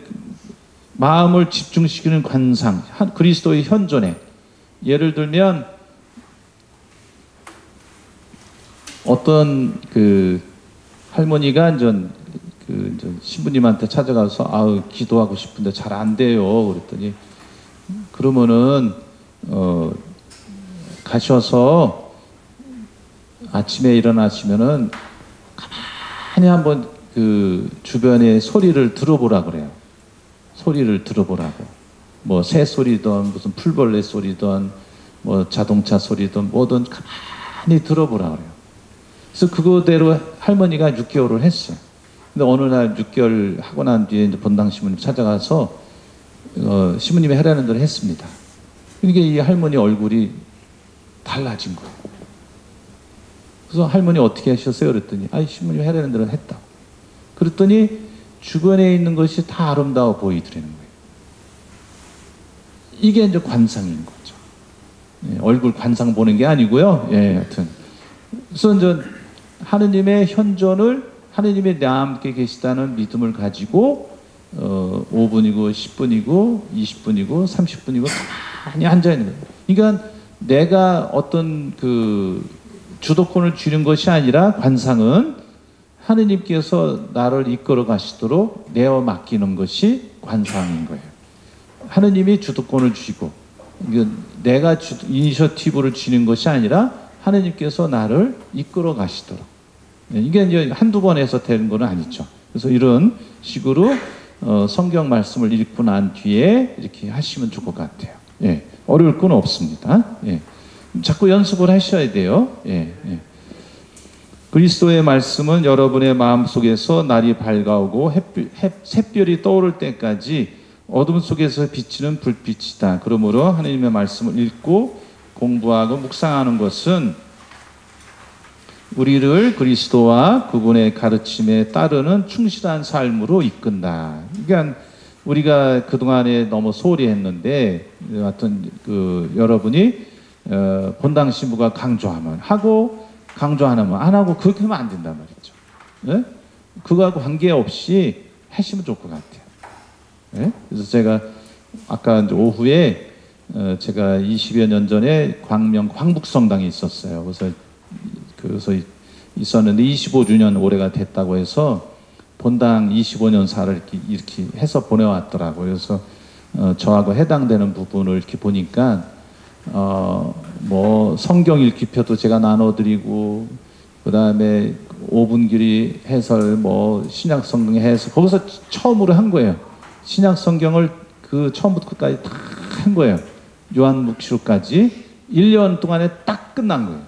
마음을 집중시키는 관상, 그리스도의 현존에, 예를 들면 어떤 할머니가 이제 신부님한테 찾아가서 기도하고 싶은데 잘 안 돼요. 그랬더니 그러면은 가셔서 아침에 일어나시면은 가만히 한번 주변의 소리를 들어보라 그래요. 소리를 들어보라고. 뭐 새 소리든 무슨 풀벌레 소리든 뭐 자동차 소리든 뭐든 가만히 들어보라 그래요. 그래서 그거대로 할머니가 6개월을 했어요. 근데 어느 날 6개월 하고 난 뒤에 이제 본당 신부님 찾아가서 신부님이 하라는 대로 했습니다. 그러니까 이 할머니 얼굴이 달라진 거예요. 그래서 할머니 어떻게 하셨어요? 그랬더니 신부님이 하라는 대로 했다고. 그랬더니 주변에 있는 것이 다 아름다워 보이더라는 거예요. 이게 이제 관상인 거죠. 예, 얼굴 관상 보는 게 아니고요. 예, 하여튼. 그래서 이제 하느님의 현존을, 하느님이 내 함께 계시다는 믿음을 가지고 5분이고 10분이고 20분이고 30분이고 가만히 앉아 있는 거예요. 그러니까 내가 어떤 주도권을 쥐는 것이 아니라, 관상은 하느님께서 나를 이끌어 가시도록 내어 맡기는 것이 관상인 거예요. 하느님이 주도권을 쥐고, 내가 이니셔티브를 쥐는 것이 아니라 하느님께서 나를 이끌어 가시도록. 이게 이제 한두 번 해서 되는 건 아니죠. 그래서 이런 식으로 성경 말씀을 읽고 난 뒤에 이렇게 하시면 좋을 것 같아요. 예, 어려울 건 없습니다. 예, 자꾸 연습을 하셔야 돼요. 예, 예. 그리스도의 말씀은 여러분의 마음속에서 날이 밝아오고 샛별이 떠오를 때까지 어둠 속에서 비치는 불빛이다. 그러므로 하나님의 말씀을 읽고 공부하고 묵상하는 것은 우리를 그리스도와 그분의 가르침에 따르는 충실한 삶으로 이끈다. 그러니까 우리가 그동안에 너무 소홀히 했는데, 하여튼 여러분이 본당 신부가 강조하면 하고, 강조 안 하면 안 하고, 그렇게 하면 안 된단 말이죠. 네? 그거하고 관계없이 하시면 좋을 것 같아요. 네? 그래서 제가 아까 이제 오후에 제가 20여 년 전에 광명 광북성당에 있었어요. 그래서 있었는데 25주년 올해가 됐다고 해서 본당 25년사를 이렇게 해서 보내왔더라고요. 그래서 저하고 해당되는 부분을 이렇게 보니까 뭐 성경 읽기표도 제가 나눠드리고 그 다음에 5분 길이 해설 뭐 신약 성경 해설 거기서 처음으로 한 거예요. 신약 성경을 그 처음부터 끝까지 다 한 거예요. 요한묵시록까지 1년 동안에 딱 끝난 거예요.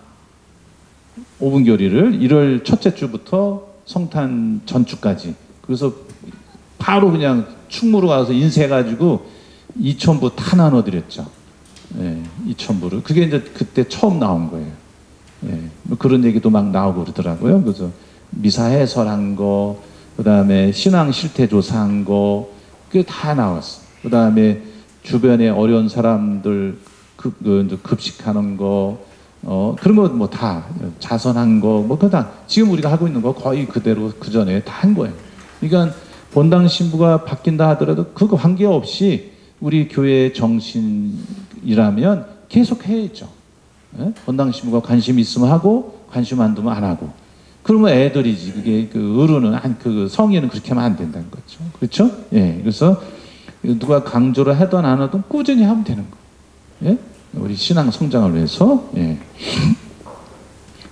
5분 교리를 1월 첫째 주부터 성탄 전주까지. 그래서 바로 그냥 충무로 가서 인쇄해가지고 2,000부 다 나눠드렸죠. 예, 2,000부를. 그게 이제 그때 처음 나온 거예요. 예, 뭐 그런 얘기도 막 나오고 그러더라고요. 그래서 미사 해설한 거, 그 다음에 신앙 실태 조사한 거, 그게 다 나왔어. 그 다음에 주변에 어려운 사람들 급식하는 거, 그런 거 뭐 다 자선한 거, 뭐 그거 다 지금 우리가 하고 있는 거 거의 그대로 그 전에 다 한 거예요. 그러니까 본당 신부가 바뀐다 하더라도 그거 관계없이 우리 교회의 정신이라면 계속 해야죠. 예? 본당 신부가 관심 있으면 하고 관심 안 두면 안 하고. 그러면 애들이지. 그게 그 어른은 그 성인은 그렇게 하면 안 된다는 거죠. 그렇죠? 예. 그래서 누가 강조를 하든 안 하든 꾸준히 하면 되는 거. 예? 우리 신앙 성장을 위해서. 예.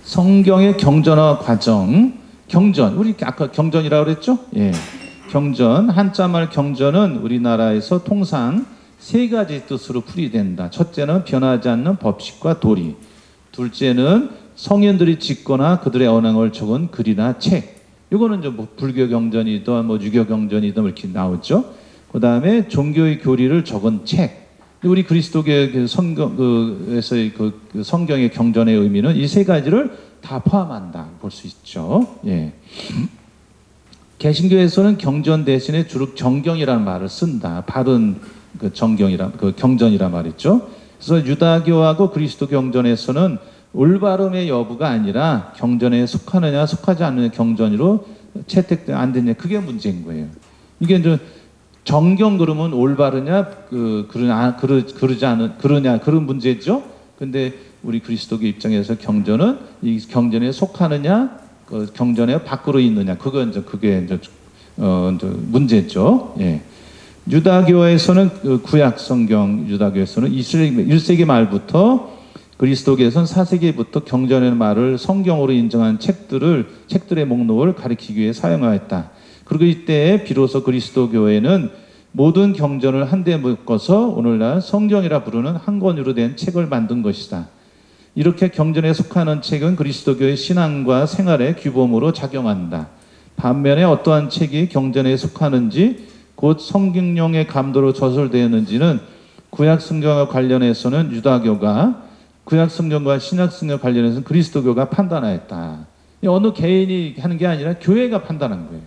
성경의 경전화 과정. 경전. 우리 아까 경전이라고 그랬죠? 예. 경전. 한자말 경전은 우리나라에서 통상 3가지 뜻으로 풀이된다. 첫째는 변하지 않는 법칙과 도리. 둘째는 성인들이 짓거나 그들의 언행을 적은 글이나 책. 이거는 좀 뭐 불교 경전이든 뭐 유교 경전이든 이렇게 나오죠. 그 다음에 종교의 교리를 적은 책. 우리 그리스도교의 그 성경에서의 그 성경의 경전의 의미는 이 3가지를 다 포함한다 볼 수 있죠. 예. 개신교에서는 경전 대신에 주로 정경이라는 말을 쓴다. 바른 그 정경이라 그 경전이란 말이죠. 그래서 유다교하고 그리스도 경전에서는 올바름의 여부가 아니라 경전에 속하느냐 속하지 않느냐 경전으로 채택 안 되냐 그게 문제인 거예요. 이게 이제 정경 그러면 올바르냐 그러냐 그런 문제죠. 근데 우리 그리스도교 입장에서 경전은 이 경전에 속하느냐 그 경전에 밖으로 있느냐 그게 이제 문제죠. 예. 유다교에서는 그 구약 성경 유다교에서는 1세기 말부터 그리스도교에서는 4세기부터 경전의 말을 성경으로 인정한 책들의 목록을 가리키기 위해 사용하였다. 그리고 이때 비로소 그리스도교회는 모든 경전을 한데 묶어서 오늘날 성경이라 부르는 한 권으로 된 책을 만든 것이다. 이렇게 경전에 속하는 책은 그리스도교의 신앙과 생활의 규범으로 작용한다. 반면에 어떠한 책이 경전에 속하는지 곧 성경령의 감도로 저술되었는지는 구약 성경과 관련해서는 유다교가 구약 성경과 신약 성경 관련해서는 그리스도교가 판단하였다. 어느 개인이 하는 게 아니라 교회가 판단한 거예요.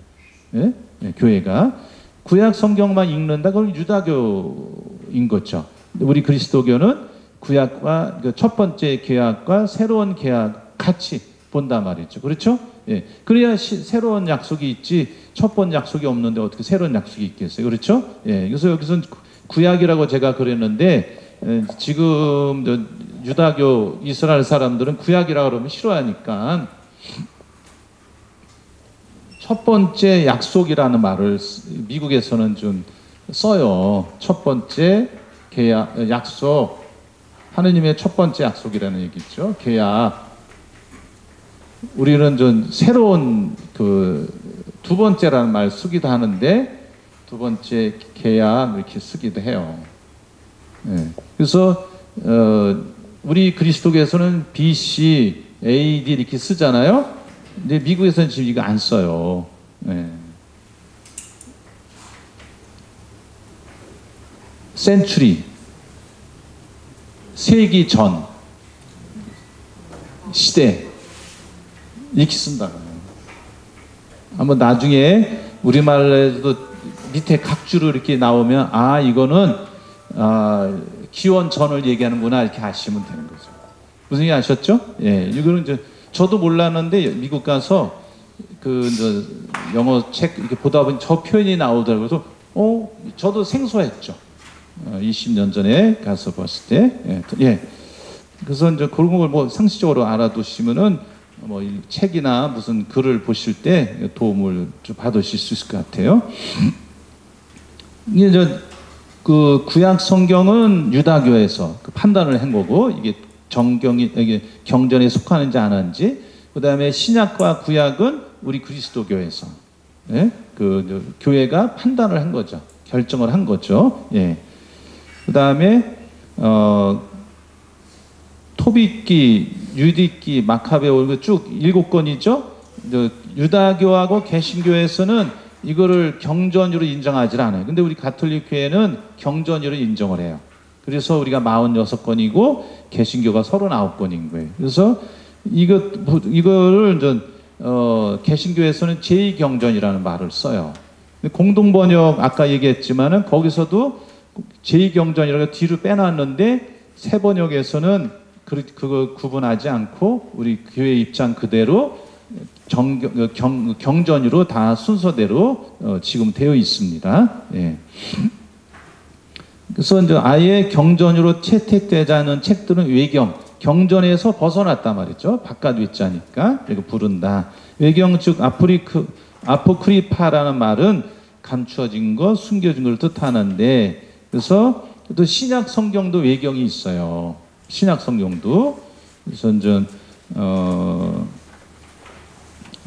예? 예, 교회가 구약 성경만 읽는다 그건 유다교인 거죠. 우리 그리스도교는 구약과 첫 번째 계약과 새로운 계약 같이 본단 말이죠. 그렇죠? 예. 그래야 새로운 약속이 있지 첫 번 약속이 없는데 어떻게 새로운 약속이 있겠어요. 그렇죠? 예. 그래서 여기서 구약이라고 제가 그랬는데 지금 유다교 이스라엘 사람들은 구약이라고 그러면 싫어하니까 첫 번째 약속이라는 말을 미국에서는 좀 써요. 첫 번째 계약, 약속. 하느님의 첫 번째 약속이라는 얘기죠. 계약. 우리는 좀 새로운 두 번째라는 말 쓰기도 하는데 두 번째 계약 이렇게 쓰기도 해요. 네. 그래서 우리 그리스도교에서는 BC, AD 이렇게 쓰잖아요. 근데 미국에서는 지금 이거 안 써요. 네. 센츄리, 세기 전, 시대 이렇게 쓴다. 한번 나중에 우리말에도 밑에 각주로 이렇게 나오면 아 이거는 기원 전을 얘기하는구나 이렇게 아시면 되는 거죠. 무슨 얘기 아셨죠? 예, 이거는 이제 저도 몰랐는데 미국 가서 이제 영어 책 이렇게 보다 보니 저 표현이 나오더라고요. 그래서 저도 생소했죠. 20년 전에 가서 봤을 때. 예. 예. 그래서 이제 그런 걸 뭐 상식적으로 알아두시면은 뭐 책이나 무슨 글을 보실 때 도움을 좀 받으실 수 있을 것 같아요. 이제 그 구약 성경은 유다교에서 그 판단을 한 거고, 이게 이게 경전에 속하는지 안 하는지. 그 다음에 신약과 구약은 우리 그리스도교에서, 예? 그 교회가 판단을 한 거죠. 결정을 한 거죠. 예. 그 다음에 토빗기, 유디기, 마카베오 쭉 7권이죠. 유다교하고 개신교에서는 이거를 경전으로 인정하지 않아요. 근데 우리 가톨릭 교회는 경전으로 인정을 해요. 그래서 우리가 46권이고 개신교가 39권인 거예요. 그래서 이거를 개신교에서는 제2경전이라는 말을 써요. 공동 번역 아까 얘기했지만은 거기서도 제2경전이라고 뒤로 빼놨는데 새 번역에서는 그거 구분하지 않고 우리 교회 입장 그대로 경전으로 다 순서대로 지금 되어 있습니다. 예. 그래서 이제 아예 경전으로 채택되지 않은 책들은 외경, 경전에서 벗어났단 말이죠. 바깥 위자니까 그리고 부른다. 외경 즉 아포크리파라는 말은 감추어진 것, 숨겨진 걸 뜻하는데, 그래서 또 신약 성경도 외경이 있어요. 신약 성경도. 그래서 이제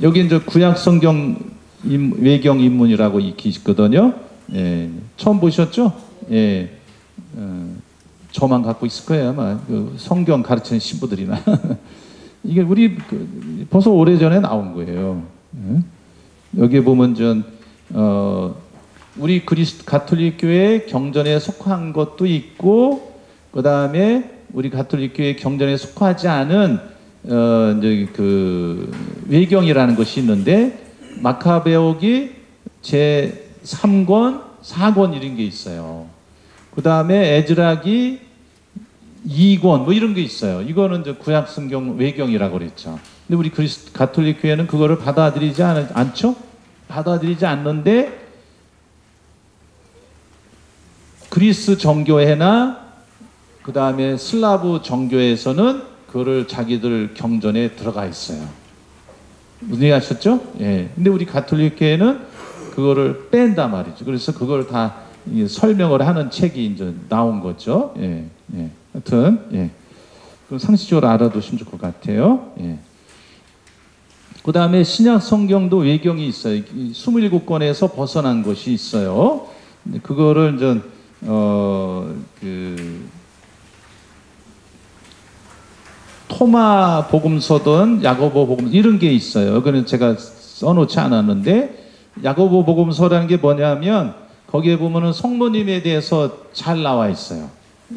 여기 이제 구약 성경 외경 인문이라고 익히 있거든요. 예, 처음 보셨죠? 예, 저만 갖고 있을 거예요 아마. 그 성경 가르치는 신부들이나 이게 우리 벌써 오래전에 나온 거예요. 예? 여기에 보면 우리 가톨릭 교회 경전에 속한 것도 있고, 그 다음에 우리 가톨릭 교회 경전에 속하지 않은 이제 그 외경이라는 것이 있는데, 마카베오기 제 3권, 4권 이런 게 있어요. 그 다음에 에즈라기 2권 뭐 이런 게 있어요. 이거는 이제 구약 성경 외경이라고 그랬죠. 근데 우리 가톨릭 교회는 그거를 받아들이지 않죠? 받아들이지 않는데 그리스 정교회나 그 다음에 슬라브 정교회에서는 그거를 자기들 경전에 들어가 있어요. 무슨 얘기 하셨죠? 예. 근데 우리 가톨릭 교회는 그거를 뺀단 말이죠. 그래서 그걸 다 설명을 하는 책이 이제 나온 거죠. 예. 예. 하여튼, 예. 그럼 상식적으로 알아두시면 좋을 것 같아요. 예. 그 다음에 신약 성경도 외경이 있어요. 27권에서 벗어난 것이 있어요. 그거를 이제, 토마 복음서든 야고보 복음서 이런 게 있어요. 그거는 제가 써놓지 않았는데, 야고보 복음서라는 게 뭐냐면 거기에 보면은 성모님에 대해서 잘 나와 있어요.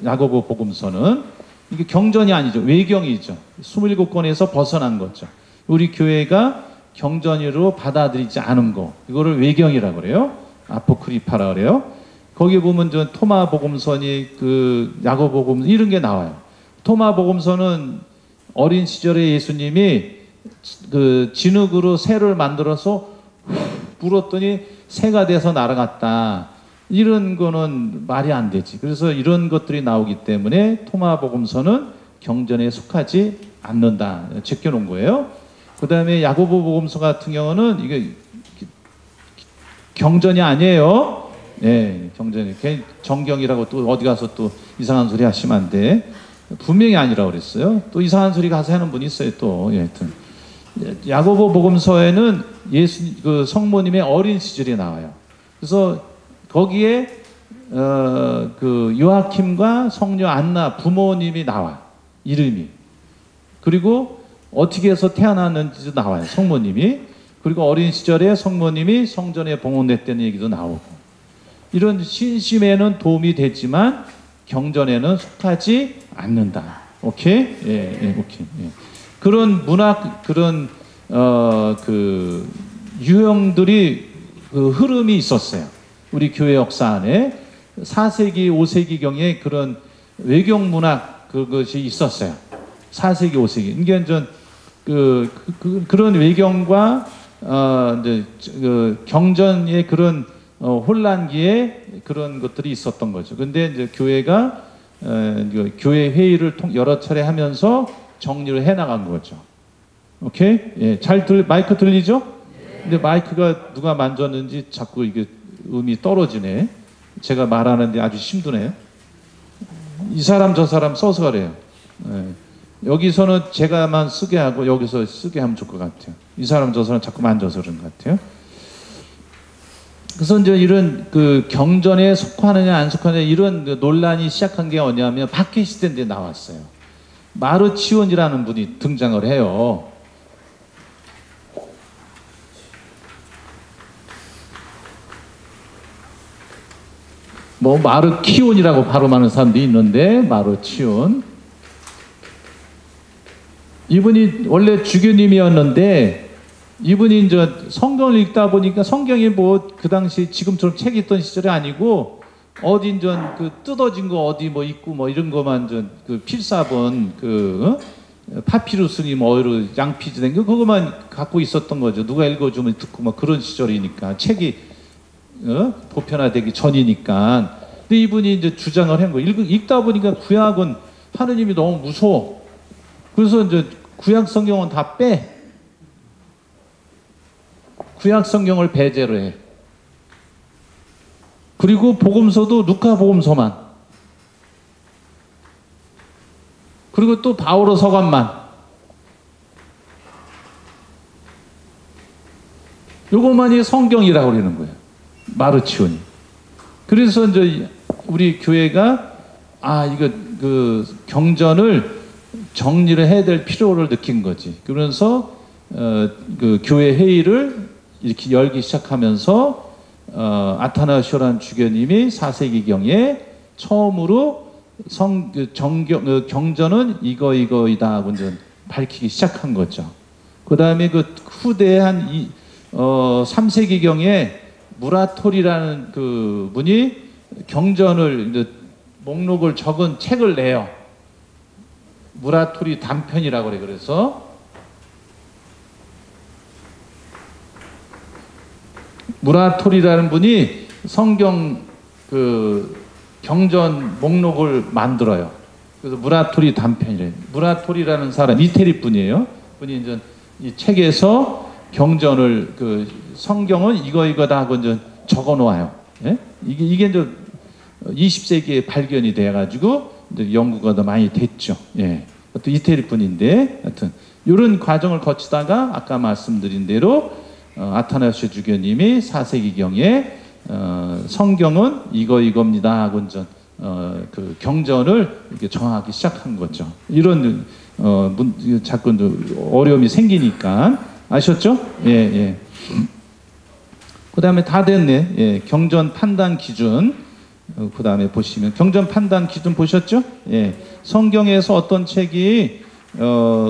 야고보 복음서는 이게 경전이 아니죠. 외경이죠. 27권에서 벗어난 거죠. 우리 교회가 경전으로 받아들이지 않은 거, 이거를 외경이라고 그래요. 아포크리파라 그래요. 거기에 보면 토마 복음서니 그 야고보 복음서 이런 게 나와요. 토마 복음서는 어린 시절에 예수님이 그 진흙으로 새를 만들어서 불었더니 새가 돼서 날아갔다. 이런 거는 말이 안 되지. 그래서 이런 것들이 나오기 때문에 토마 복음서는 경전에 속하지 않는다. 제껴놓은 거예요. 그 다음에 야고보 복음서 같은 경우는 이게 경전이 아니에요. 예, 경전이. 정경이라고 또 어디 가서 또 이상한 소리 하시면 안 돼. 분명히 아니라고 그랬어요. 또 이상한 소리 가서 하는 분이 있어요, 또. 예, 하여튼. 야고보 복음서에는 그 성모님의 어린 시절이 나와요. 그래서 거기에, 그 요아킴과 성녀 안나 부모님이 나와. 이름이. 그리고 어떻게 해서 태어났는지도 나와요, 성모님이. 그리고 어린 시절에 성모님이 성전에 봉헌됐다는 얘기도 나오고. 이런 신심에는 도움이 됐지만 경전에는 속하지 않는다. 오케이? 예, 예, 오케이. 예. 그런 문학, 그런, 그, 유형들이, 그 흐름이 있었어요. 우리 교회 역사 안에. 4세기, 5세기경에 그런 외경 문학, 그것이 있었어요. 4세기, 5세기. 이게 그런 외경과, 이제, 그 경전의 그런, 혼란기에 그런 것들이 있었던 거죠. 근데 이제 교회가 교회 회의를 여러 차례 하면서 정리를 해 나간 거죠. 오케이? 예, 마이크 들리죠? 근데 마이크가 누가 만졌는지 자꾸 이게 음이 떨어지네. 제가 말하는데 아주 힘드네요. 이 사람 저 사람 써서 그래요. 예. 여기서는 제가만 쓰게 하고 여기서 쓰게 하면 좋을 것 같아요. 이 사람 저 사람 자꾸 만져서 그런 것 같아요. 그래서 이제 이런 그 경전에 속하느냐 안 속하느냐 이런 그 논란이 시작한 게 뭐냐면 박해 시대인데 나왔어요. 마르치온이라는 분이 등장을 해요. 뭐 마르키온이라고 발음하는 사람도 있는데 마르치온. 이분이 원래 주교님이었는데 이분이 이제 성경을 읽다 보니까 성경이 뭐 그 당시 지금처럼 책이 있던 시절이 아니고 어디 이제 그 뜯어진 거 어디 뭐 있고 뭐 이런 거만 그 필사본 그 파피루스니 뭐 양피지 된 거 그거만 갖고 있었던 거죠. 누가 읽어주면 듣고 뭐 그런 시절이니까 책이 보편화되기 전이니까. 근데 이분이 이제 주장을 한 거 읽다 보니까 구약은 하느님이 너무 무서워. 그래서 이제 구약 성경은 다 빼. 구약 성경을 배제로 해. 그리고 복음서도 루카 복음서만. 그리고 또 바오로 서관만. 요것만이 성경이라고 그러는 거예요. 마르치온이. 그래서 이제 우리 교회가 이거 그 경전을 정리를 해야 될 필요를 느낀 거지. 그러면서 그 교회 회의를 이렇게 열기 시작하면서 아타나시오라는 주교님이 4세기경에 처음으로 경전은 이거이다 하고 이제 밝히기 시작한 거죠. 그 다음에 그 후대에 한 3세기경에 무라토리라는 그 분이 경전을 이제 목록을 적은 책을 내요. 무라토리 단편이라고 그래. 그래서 무라토리라는 분이 성경 그 경전 목록을 만들어요. 그래서 무라토리 단편이래. 무라토리라는 사람 이태리 분이에요. 분이 이제 이 책에서 경전을 그 성경은 이거다 하고 이제 적어 놓아요. 예? 이게 이제 20세기에 발견이 돼 가지고 이제 연구가 더 많이 됐죠. 예. 또 이태리 분인데 하여튼 이런 과정을 거치다가 아까 말씀드린 대로 아타나시오 주교님이 4세기경에 성경은 이겁니다 하고 이제 그 경전을 이렇게 정하기 시작한 거죠. 이런 자꾸 어려움이 생기니까 아셨죠? 예. 그 다음에 다 됐네. 예, 경전 판단 기준. 그 다음에 보시면 경전 판단 기준 보셨죠? 예, 성경에서 어떤 책이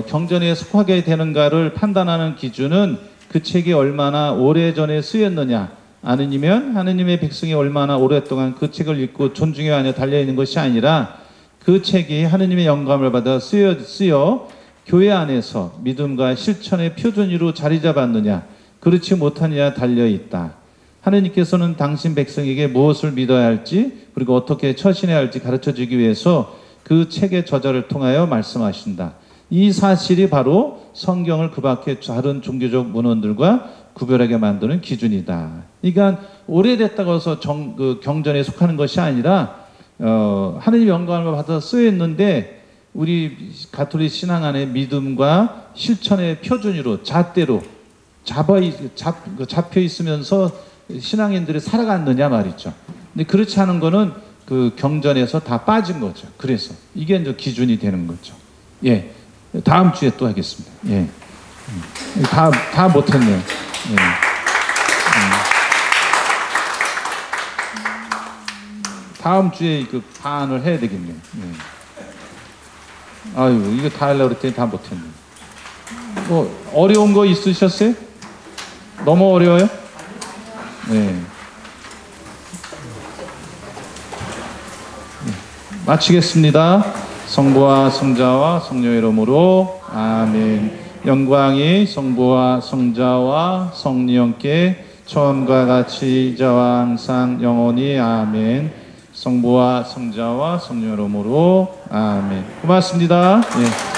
경전에 속하게 되는가를 판단하는 기준은 그 책이 얼마나 오래전에 쓰였느냐, 아니면 하느님의 백성이 얼마나 오랫동안 그 책을 읽고 존중해야 하냐 달려있는 것이 아니라 그 책이 하느님의 영감을 받아 쓰여 교회 안에서 믿음과 실천의 표준으로 자리 잡았느냐 그렇지 못하느냐 달려있다. 하느님께서는 당신 백성에게 무엇을 믿어야 할지 그리고 어떻게 처신해야 할지 가르쳐주기 위해서 그 책의 저자를 통하여 말씀하신다. 이 사실이 바로 성경을 그 밖의 다른 종교적 문헌들과 구별하게 만드는 기준이다. 그러니까 오래됐다고 해서 그 경전에 속하는 것이 아니라 하느님 영감을 받아서 쓰여있는데 우리 가톨릭 신앙 안에 믿음과 실천의 표준으로 잣대로 잡혀 있으면서 신앙인들이 살아갔느냐 말이죠. 근데 그렇지 않은 거는 그 경전에서 다 빠진 거죠. 그래서 이게 이제 기준이 되는 거죠. 예, 다음 주에 또 하겠습니다. 예, 다 못했네요. 예. 다음 주에 그 반을 해야 되겠네요. 예. 아유, 이거 다 하려고 그랬더니 다 못했네요. 뭐 어려운 거 있으셨어요? 너무 어려워요? 네. 마치겠습니다. 성부와 성자와 성령의 이름으로 아멘. 영광이 성부와 성자와 성령께 처음과 같이 이제와 항상 영원히 아멘. 성부와 성자와 성령의 이름으로 아멘. 고맙습니다. 예.